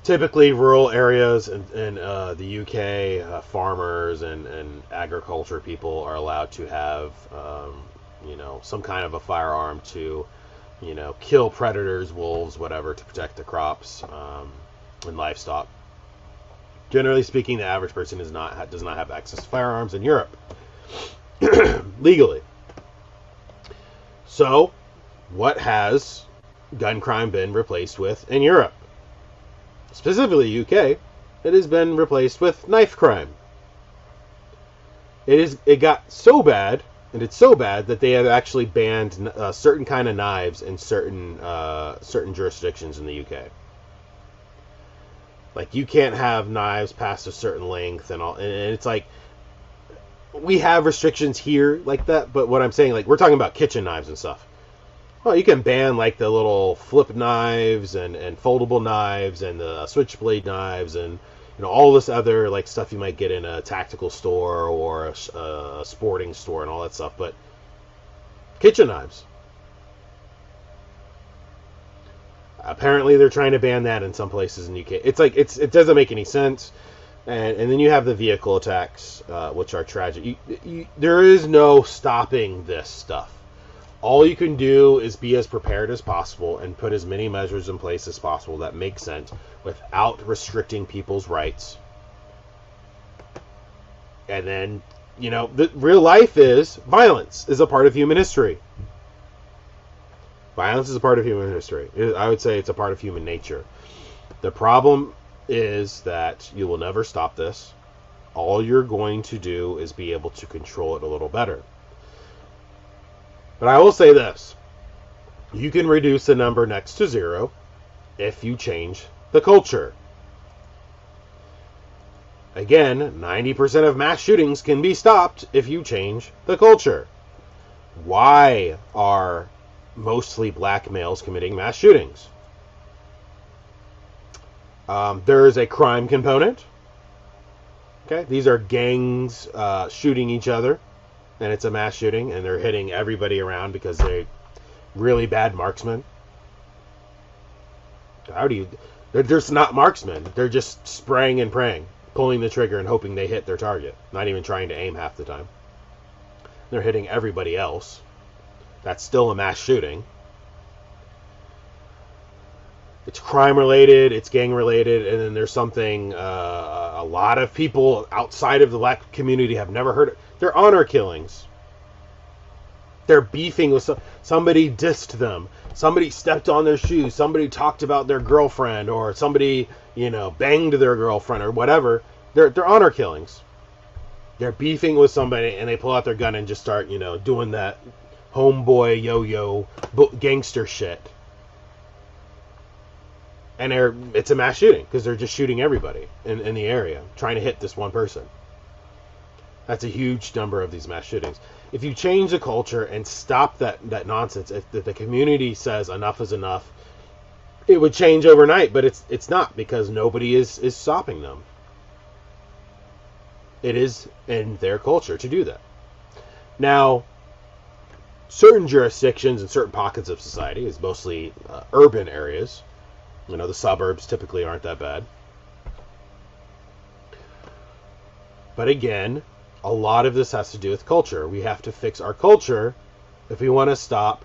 typically rural areas in the UK, farmers and agriculture people are allowed to have, some kind of a firearm to, kill predators, wolves, whatever, to protect the crops and livestock. Generally speaking, the average person does not have access to firearms in Europe legally. So, what has gun crime been replaced with in Europe? Specifically UK, it has been replaced with knife crime. It got so bad, and it's so bad that they have actually banned certain kind of knives in certain jurisdictions in the UK. Like, you can't have knives past a certain length and all, and it's like, we have restrictions here like that, but what I'm saying, like, we're talking about kitchen knives and stuff. Well, you can ban like the little flip knives and foldable knives and the switchblade knives and all this other like stuff you might get in a tactical store or a sporting store and all that stuff. But kitchen knives. Apparently, they're trying to ban that in some places in the UK. It's like it doesn't make any sense. And then you have the vehicle attacks, which are tragic. There is no stopping this stuff. All you can do is be as prepared as possible and put as many measures in place as possible that make sense without restricting people's rights. And then, the real life is violence is a part of human history. Violence is a part of human history. I would say it's a part of human nature. The problem is that you will never stop this. All you're going to do is be able to control it a little better. But I will say this. You can reduce the number next to zero if you change the culture. Again, 90% of mass shootings can be stopped if you change the culture. Why are mostly black males committing mass shootings? There is a crime component. Okay, these are gangs shooting each other, and it's a mass shooting, and they're hitting everybody around because they're really bad marksmen. They're just not marksmen. They're just spraying and praying, pulling the trigger and hoping they hit their target. Not even trying to aim half the time. They're hitting everybody else. That's still a mass shooting. It's crime related, it's gang related, and then there's something a lot of people outside of the black community have never heard of. They're honor killings. They're beefing with somebody dissed them. Somebody stepped on their shoes. Somebody talked about their girlfriend, or somebody, banged their girlfriend or whatever. They're honor killings. They're beefing with somebody and they pull out their gun and just start, doing that homeboy yo-yo gangster shit. And it's a mass shooting because they're just shooting everybody in the area, trying to hit this one person. That's a huge number of these mass shootings. If you change the culture and stop that nonsense, if the community says enough is enough, it would change overnight, but it's not, because nobody is stopping them. It is in their culture to do that. Now, certain jurisdictions and certain pockets of society, is mostly urban areas. The suburbs typically aren't that bad. But again, a lot of this has to do with culture. We have to fix our culture if we want to stop,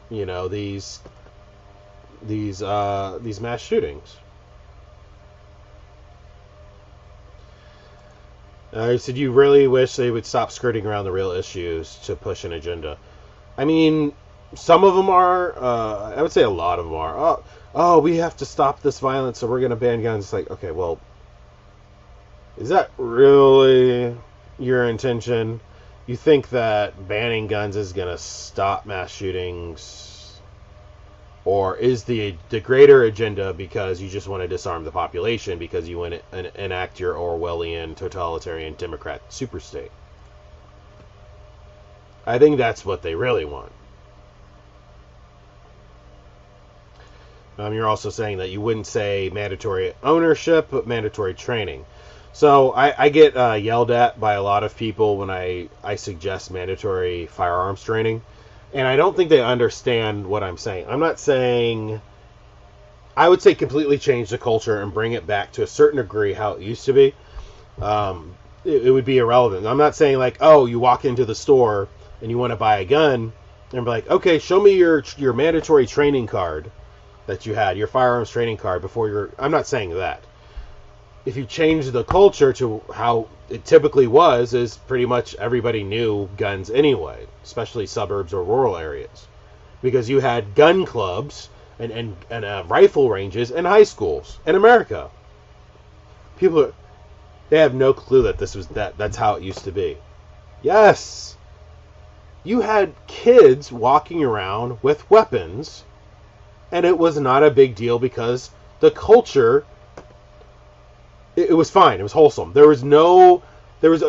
these mass shootings. I said, you really wish they would stop skirting around the real issues to push an agenda. I mean, some of them are. I would say a lot of them are. Oh, we have to stop this violence, so we're going to ban guns. It's like, okay, well, is that really your intention? You think that banning guns is going to stop mass shootings? Or is the greater agenda because you just want to disarm the population because you want to enact your Orwellian totalitarian Democrat superstate? I think that's what they really want. You're also saying that you wouldn't say mandatory ownership, but mandatory training. So I get yelled at by a lot of people when I suggest mandatory firearms training. And I don't think they understand what I'm saying. I'm not saying... I would say completely change the culture and bring it back to a certain degree how it used to be. It would be irrelevant. I'm not saying like, oh, you walk into the store and you want to buy a gun and be like, okay, show me your mandatory training card that you had, your firearms training card before your... I'm not saying that. If you change the culture to how it typically was, is pretty much everybody knew guns anyway, especially suburbs or rural areas, because you had gun clubs and rifle ranges in high schools in America. People, they have no clue that that's how it used to be. Yes, you had kids walking around with weapons, and it was not a big deal because the culture... It was fine. It was wholesome. There there was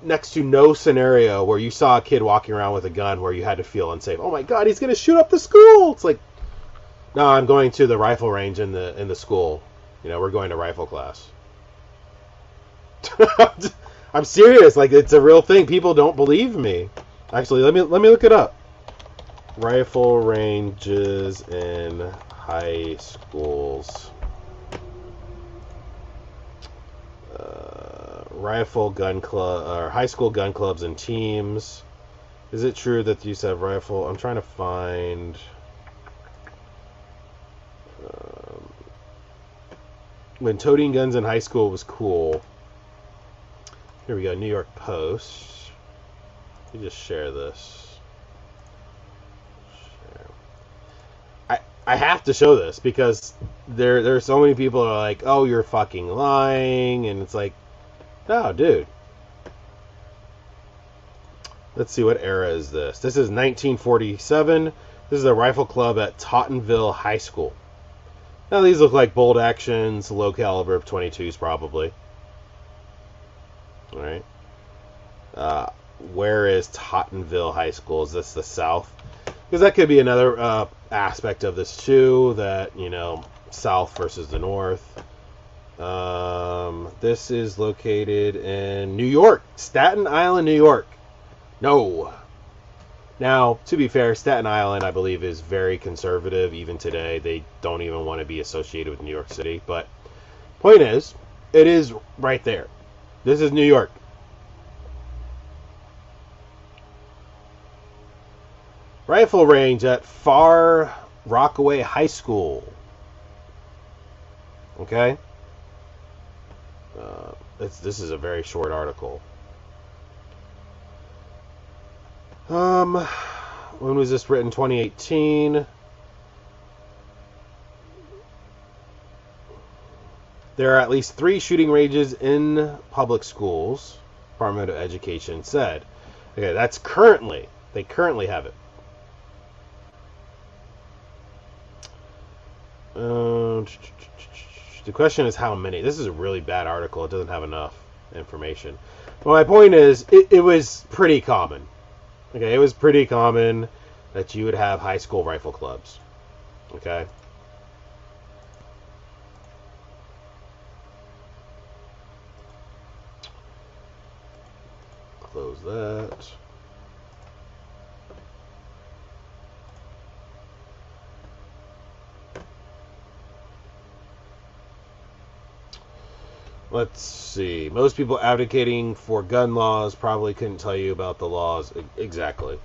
next to no scenario where you saw a kid walking around with a gun where you had to feel unsafe. Oh my God, he's going to shoot up the school. It's like, no, I'm going to the rifle range in the school. You know, we're going to rifle class. I'm serious. Like, it's a real thing. People don't believe me. Actually, let me look it up. Rifle ranges in high schools. Rifle gun club or high school gun clubs and teams. Is it true that you used to have rifle? I'm trying to find. When toting guns in high school was cool. Here we go, New York Post. Let me just share this. I have to show this because there are so many people that are like, oh, you're fucking lying, and it's like, no, dude. Let's see, what era is this? This is 1947. This is a rifle club at Tottenville High School. Now these look like bolt actions, low caliber 22s probably. All right. Where is Tottenville High School? Is this the South? Because that could be another aspect of this too. That, you know, South versus the North. This is located in New York, Staten Island, New York. No. Now, to be fair, Staten Island, I believe, is very conservative even today. They don't even want to be associated with New York City. But point is, it is right there. This is New York. Rifle range at Far Rockaway High School. Okay? This is a very short article. When was this written? 2018. There are at least 3 shooting ranges in public schools, Department of Education said. Okay, that's currently. They currently have it. The question is how many. This is a really bad article. It doesn't have enough information. But my point is, it was pretty common. Okay, it was pretty common that you would have high school rifle clubs. Okay? Close that. Let's see. Most people advocating for gun laws probably couldn't tell you about the laws exactly.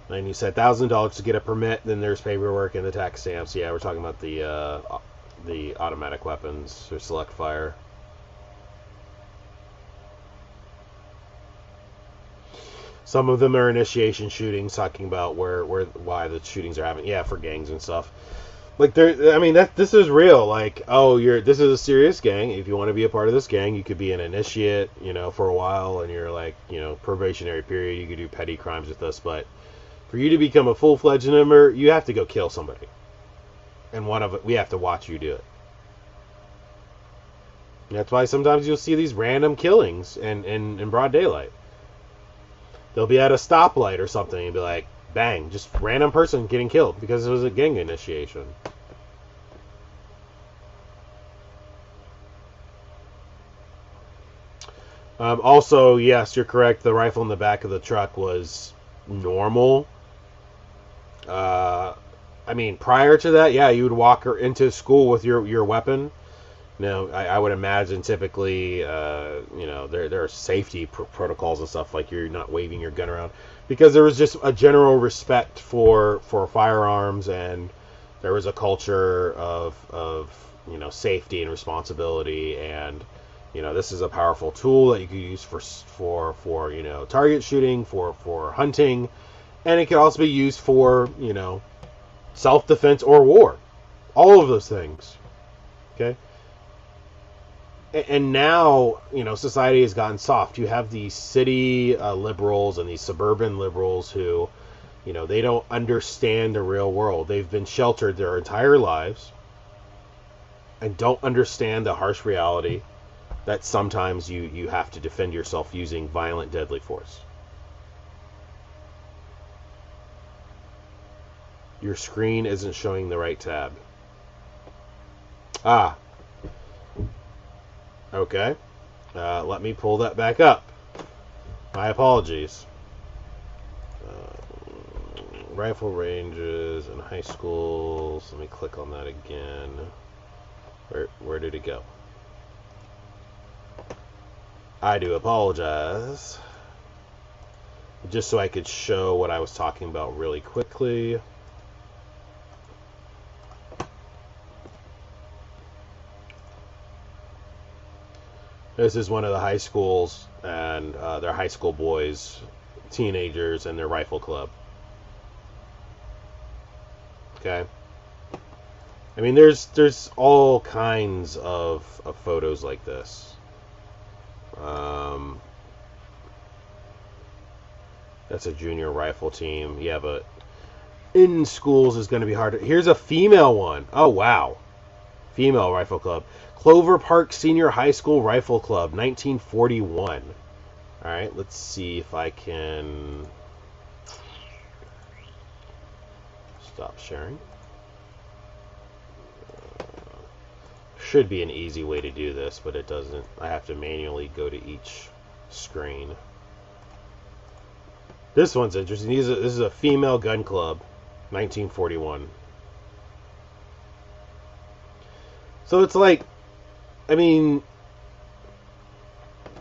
And you said $1,000 to get a permit. Then there's paperwork and the tax stamps. Yeah, we're talking about the automatic weapons or select fire. Some of them are initiation shootings, talking about why the shootings are happening. Yeah, for gangs and stuff. Like, this is real. Like, oh, this is a serious gang. If you want to be a part of this gang, you could be an initiate, you know, for a while, and you're like, you know, probationary period. You could do petty crimes with us, but for you to become a full-fledged member, you have to go kill somebody, and we have to watch you do it. That's why sometimes you'll see these random killings in broad daylight. They'll be at a stoplight or something and be like, bang, just random person getting killed because it was a gang initiation. Also, yes, you're correct. The rifle in the back of the truck was normal. I mean, prior to that, yeah, you would walk into school with your weapon. Now, I would imagine typically, you know, there are safety protocols and stuff, like you're not waving your gun around, because there was just a general respect for firearms, and there was a culture of you know, safety and responsibility, and you know, this is a powerful tool that you could use for you know, target shooting, for hunting, and it could also be used for, you know, self-defense or war, all of those things. Okay. And now, you know, society has gotten soft. You have these city liberals and these suburban liberals who, you know, they don't understand the real world. They've been sheltered their entire lives and don't understand the harsh reality that sometimes you have to defend yourself using violent, deadly force. Your screen isn't showing the right tab. Ah. Okay. Let me pull that back up. My apologies. Rifle ranges in high schools. Let me click on that again. Where did it go? I do apologize. Just so I could show what I was talking about really quickly. This is one of the high schools, and their high school boys, teenagers, and their rifle club. Okay. I mean, there's all kinds of photos like this. That's a junior rifle team. Yeah, but in schools is going to be harder. Here's a female one. Oh, wow. Female rifle club. Clover Park Senior High School Rifle Club, 1941. All right, let's see if I can stop sharing. Should be an easy way to do this, but it doesn't. I have to manually go to each screen. This one's interesting. This is a female gun club, 1941. So it's like, I mean,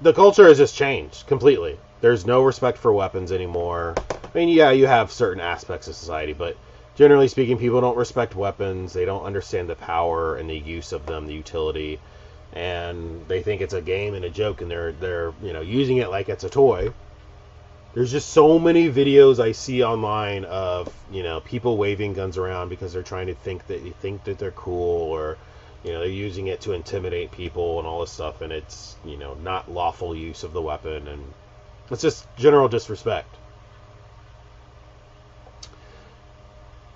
the culture has just changed completely. There's no respect for weapons anymore. I mean, yeah, you have certain aspects of society, but generally speaking, people don't respect weapons. They don't understand the power and the use of them, the utility, and they think it's a game and a joke, and they're using it like it's a toy. There's just so many videos I see online of people waving guns around because they're trying to think that they're cool, or they're using it to intimidate people and all this stuff, and it's not lawful use of the weapon, and it's just general disrespect.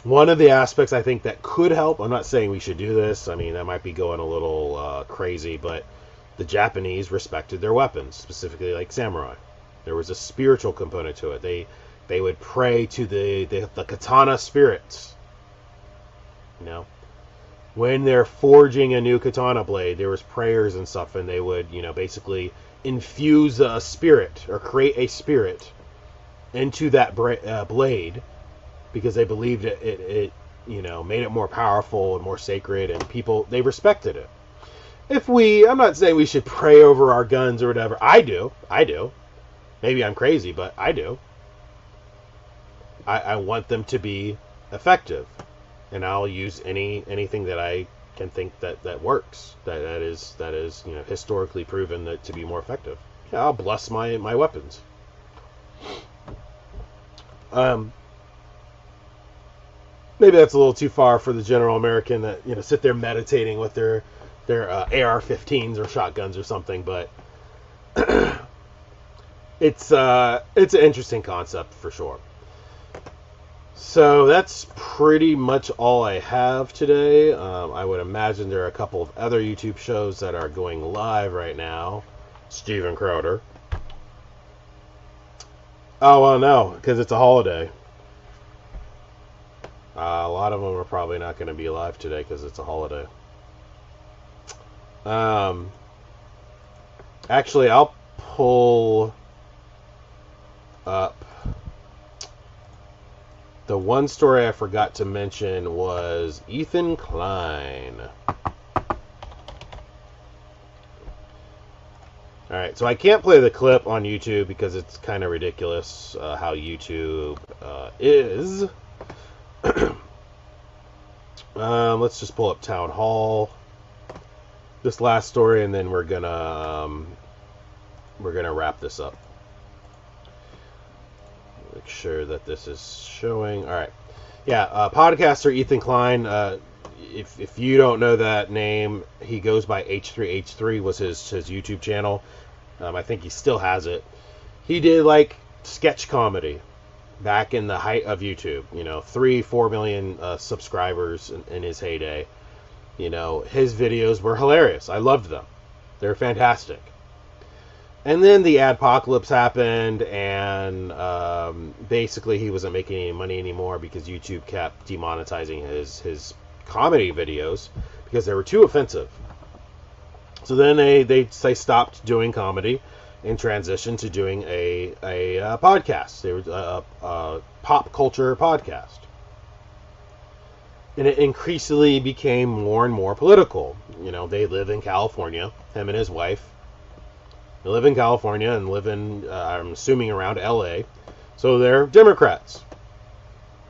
One of the aspects I think that could help, I'm not saying we should do this, I mean, that might be going a little crazy, but the Japanese respected their weapons, specifically like samurai. There was a spiritual component to it. They would pray to the katana spirits. When they're forging a new katana blade, there was prayers and stuff, and they would, basically infuse a spirit or create a spirit into that blade, because they believed it made it more powerful and more sacred, and people, they respected it. I'm not saying we should pray over our guns or whatever. I do. Maybe I'm crazy, but I do. I want them to be effective, and I'll use anything that I can think that works. That is historically proven to be more effective. Yeah, I'll bless my weapons. Maybe that's a little too far for the general American that sit there meditating with their AR-15s or shotguns or something, but it's an interesting concept for sure. So that's pretty much all I have today. I would imagine there are a couple of other YouTube shows that are going live right now. Steven Crowder. Oh, well, no, because it's a holiday. A lot of them are probably not going to be live today because it's a holiday. Actually, I'll pull up. The one story I forgot to mention was Ethan Klein. Alright, so I can't play the clip on YouTube because it's kind of ridiculous how YouTube is. Let's just pull up Town Hall. This last story, and then we're gonna wrap this up. Make sure that this is showing. All right, yeah. Podcaster Ethan Klein. If you don't know that name, he goes by H3H3 was his YouTube channel. I think he still has it. He did like sketch comedy back in the height of YouTube. 3-4 million subscribers in his heyday. His videos were hilarious. I loved them. They're fantastic. And then the adpocalypse happened, and basically he wasn't making any money anymore because YouTube kept demonetizing his comedy videos because they were too offensive. So then they stopped doing comedy and transitioned to doing a podcast. They were a pop culture podcast. And it increasingly became more and more political. You know, they live in California, him and his wife. They live in California and live in, I'm assuming, around LA. So they're Democrats.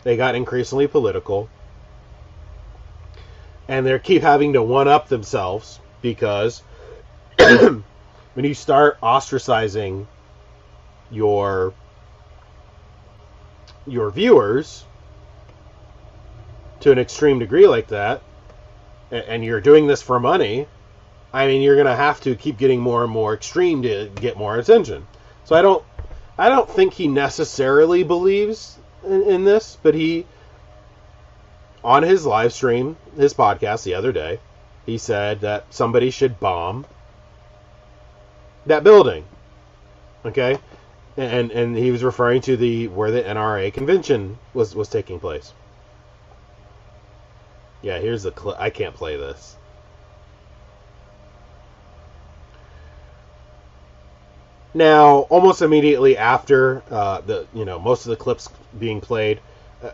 They got increasingly political. And they keep having to one-up themselves because when you start ostracizing your viewers to an extreme degree like that, and you're doing this for money, I mean, you're going to have to keep getting more and more extreme to get more attention. So I don't think he necessarily believes in this, but he, on his live stream, his podcast the other day, he said that somebody should bomb that building. Okay? And he was referring to where the NRA convention was taking place. Yeah, here's the clip. I can't play this. Now, almost immediately after most of the clips being played,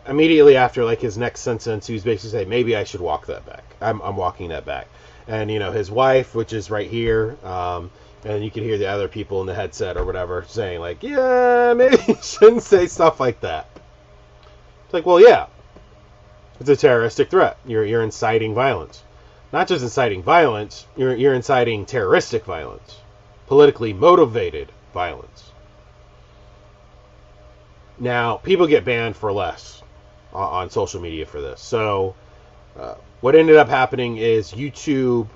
immediately after like his next sentence, he was basically saying, "Maybe I should walk that back. I'm walking that back." And his wife, which is right here, and you can hear the other people in the headset or whatever saying like, "Yeah, maybe you shouldn't say stuff like that." It's like, well, yeah, it's a terroristic threat. You're inciting violence, not just inciting violence. You're inciting terroristic violence. Politically motivated violence. Now, people get banned for less on social media for this. So, what ended up happening is YouTube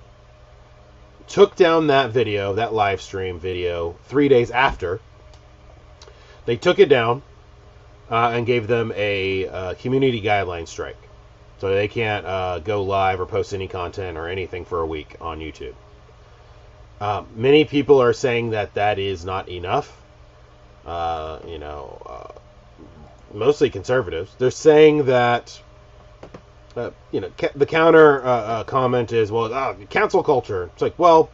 took down that video, that live stream video, 3 days after. They took it down and gave them a community guideline strike. So they can't go live or post any content or anything for a week on YouTube. Many people are saying that is not enough. Mostly conservatives. They're saying that, the counter comment is, well, cancel culture. It's like, well,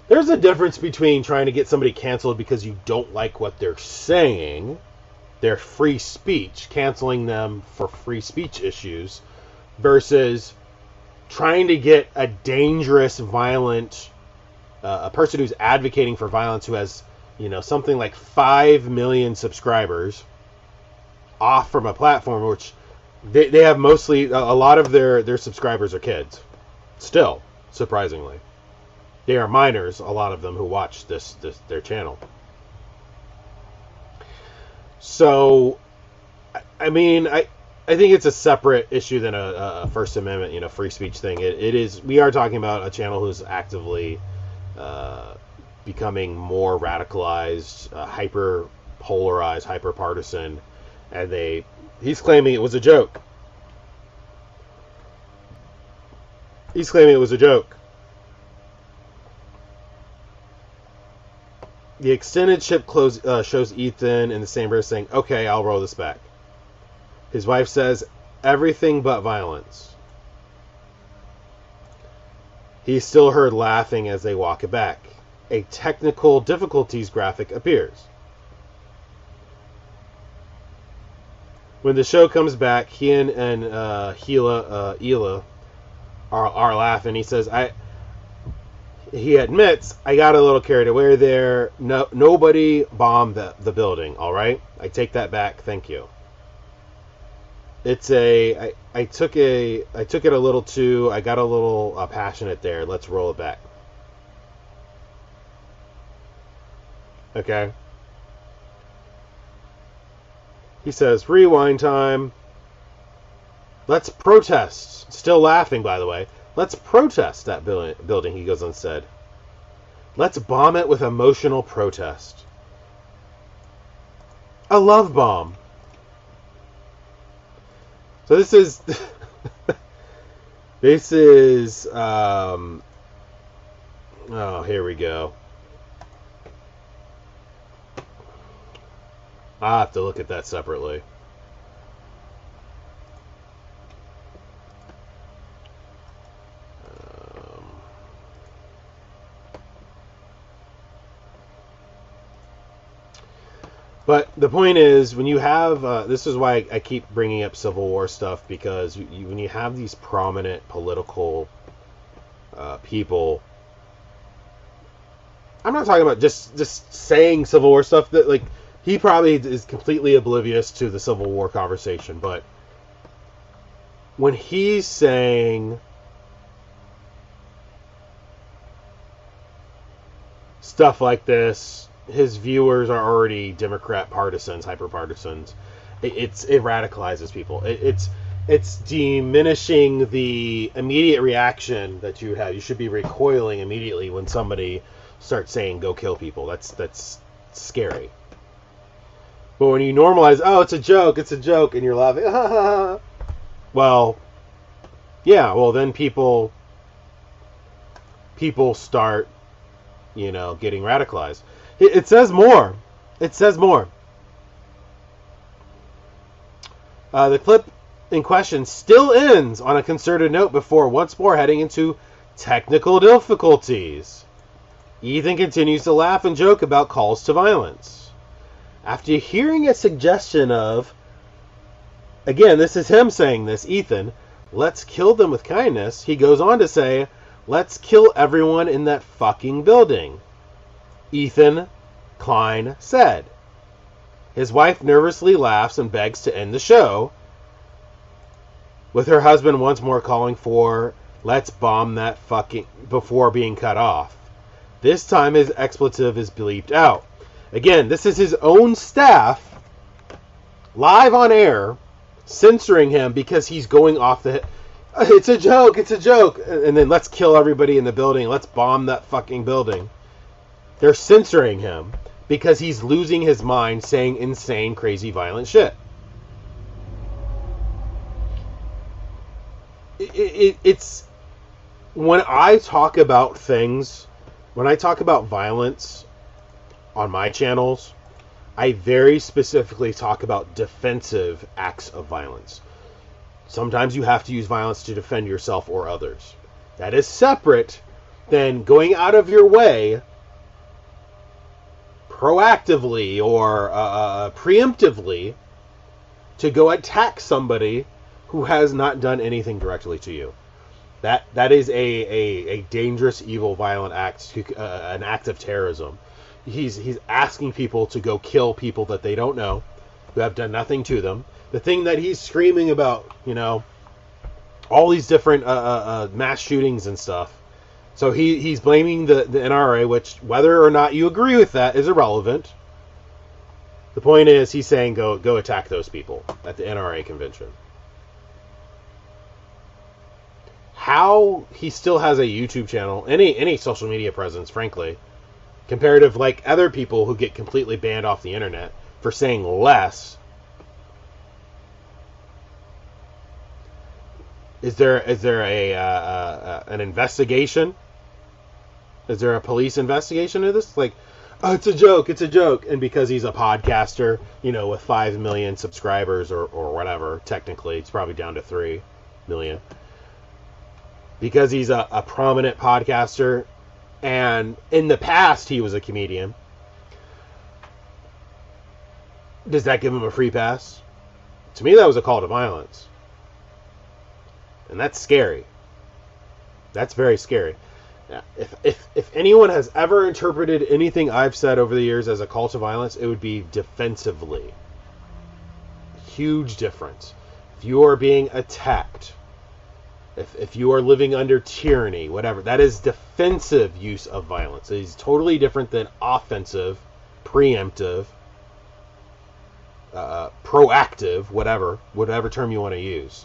there's a difference between trying to get somebody canceled because you don't like what they're saying, their free speech, canceling them for free speech issues, versus trying to get a dangerous, violent a person who's advocating for violence who has, something like 5 million subscribers off from a platform, which they have mostly, a lot of their subscribers are kids. Still, surprisingly. They are minors, a lot of them who watch their channel. So, I mean, I think it's a separate issue than a First Amendment, free speech thing. It is, we are talking about a channel who's actively becoming more radicalized, hyper-polarized, hyper-partisan, and he's claiming it was a joke. He's claiming it was a joke. The extended ship shows Ethan in the same breath saying, "Okay, I'll roll this back." His wife says, "Everything but violence." He's still heard laughing as they walk it back. A technical difficulties graphic appears. When the show comes back, he and Hila are laughing. He says, he admits, "I got a little carried away there. No, nobody bombed the building, all right? I take that back. Thank you." It's I took it a little too, I got a little passionate there. Let's roll it back. Okay. He says, "Rewind time. Let's protest." Still laughing, by the way. "Let's protest that building," he goes on said. "Let's bomb it with emotional protest. A love bomb." So this is Oh, here we go. I'll have to look at that separately. But the point is, when you have, this is why I keep bringing up Civil War stuff, because when you have these prominent political people, I'm not talking about just saying Civil War stuff, that like, he probably is completely oblivious to the Civil War conversation, but when he's saying stuff like this, his viewers are already Democrat partisans, hyper-partisans. It radicalizes people. It's diminishing the immediate reaction that you have. You should be recoiling immediately when somebody starts saying "go kill people." That's scary. But when you normalize, oh, it's a joke, and you're laughing, well, yeah, well then people start, getting radicalized. It says more. It says more. The clip in question still ends on a concerted note before once more heading into technical difficulties. Ethan continues to laugh and joke about calls to violence. After hearing a suggestion of, again, this is him saying this, Ethan, let's kill them with kindness, he goes on to say, let's kill everyone in that fucking building. Ethan Klein said. His wife nervously laughs and begs to end the show, with her husband once more calling for, let's bomb that fucking, before being cut off. This time his expletive is bleeped out. Again, this is his own staff, live on air, censoring him because he's going off the... It's a joke, and then let's kill everybody in the building, let's bomb that fucking building. They're censoring him because he's losing his mind saying insane, crazy, violent shit. It's... When I talk about things, when I talk about violence on my channels, I very specifically talk about defensive acts of violence. Sometimes you have to use violence to defend yourself or others. That is separate than going out of your way proactively or preemptively to go attack somebody who has not done anything directly to you. That is a dangerous, evil, violent act, an act of terrorism. He's asking people to go kill people that they don't know, who have done nothing to them. The thing that he's screaming about, all these different mass shootings and stuff. So he's blaming the NRA, which, whether or not you agree with that, is irrelevant. The point is, he's saying go attack those people at the NRA convention. How he still has a YouTube channel, any social media presence, frankly, comparative like other people who get completely banned off the internet for saying less. Is there an investigation? Is there a police investigation of this? Like, oh, it's a joke, and because he's a podcaster, with 5 million subscribers or whatever, technically it's probably down to 3 million. Because he's a prominent podcaster, and in the past he was a comedian, does that give him a free pass? To me, that was a call to violence. And that's scary. That's very scary. Now, if anyone has ever interpreted anything I've said over the years as a call to violence, it would be defensively. Huge difference. If you are being attacked, if you are living under tyranny, whatever, that is defensive use of violence. It is totally different than offensive, preemptive, proactive, whatever term you want to use.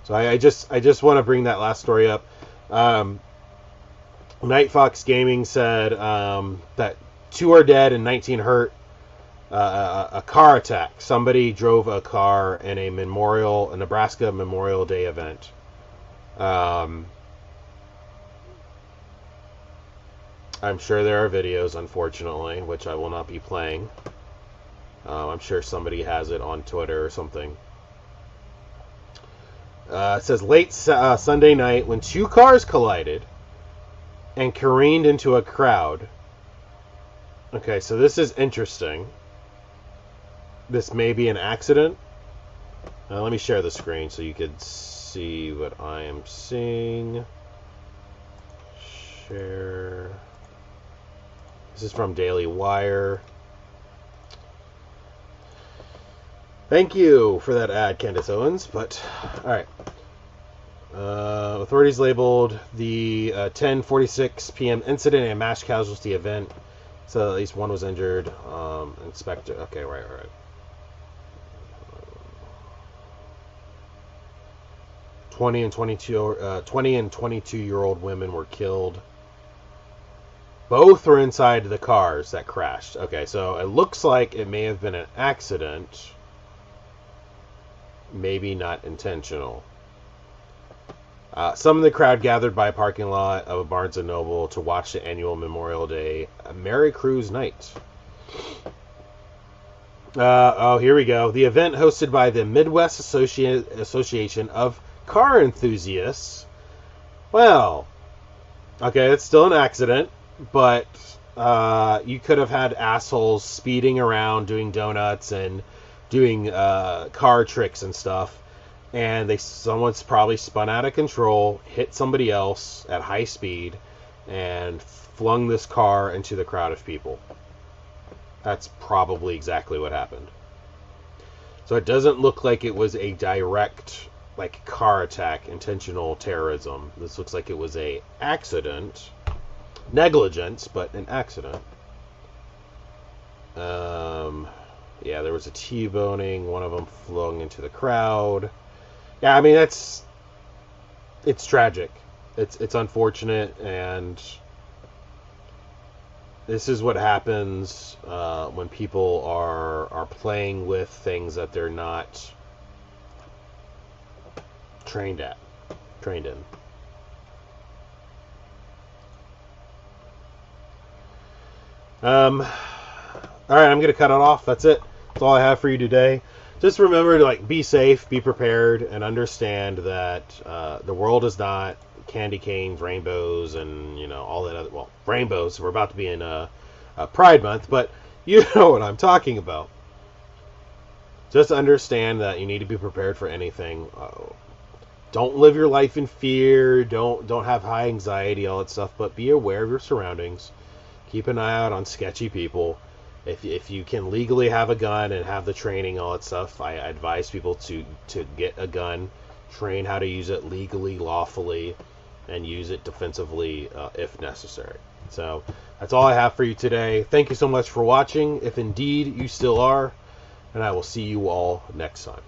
So I just want to bring that last story up. Night Fox Gaming said that 2 are dead and 19 hurt. A car attack. Somebody drove a car in a Nebraska Memorial Day event. I'm sure there are videos, unfortunately, which I will not be playing. I'm sure somebody has it on Twitter or something. It says late Sunday night when two cars collided and careened into a crowd. Okay, so this is interesting. This may be an accident. Let me share the screen so you could see what I am seeing. Share. This is from Daily Wire. Thank you for that ad, Candace Owens. But, alright. Authorities labeled the 10:46 p.m. incident a mass casualty event. So at least one was injured. Inspector. Okay, right. 20 and 22-year-old women were killed. Both were inside the cars that crashed. Okay, so it looks like it may have been an accident. Maybe not intentional. Some of the crowd gathered by a parking lot of a Barnes & Noble to watch the annual Memorial Day Merry Cruise Night. Here we go. The event hosted by the Midwest Association of Car Enthusiasts. Well, okay, it's still an accident, but you could have had assholes speeding around doing donuts and doing car tricks and stuff, and someone's probably spun out of control, hit somebody else at high speed, and flung this car into the crowd of people. That's probably exactly what happened. So it doesn't look like it was a direct, like, car attack, intentional terrorism. This looks like it was a accident. Negligence, but an accident. Yeah, there was a T-boning. One of them flung into the crowd. Yeah, I mean, it's tragic. It's unfortunate, and this is what happens when people are playing with things that they're not trained in. All right, I'm gonna cut it off. That's it. That's all I have for you today. Just remember to be safe, be prepared, and understand that the world is not candy canes, rainbows, and all that other. Well, rainbows. We're about to be in Pride Month, but you know what I'm talking about. Just understand that you need to be prepared for anything. Don't live your life in fear. Don't have high anxiety, all that stuff. But be aware of your surroundings. Keep an eye out on sketchy people. If you can legally have a gun and have the training, all that stuff, I advise people to get a gun, train how to use it legally, lawfully, and use it defensively if necessary. So that's all I have for you today. Thank you so much for watching, if indeed you still are, and I will see you all next time.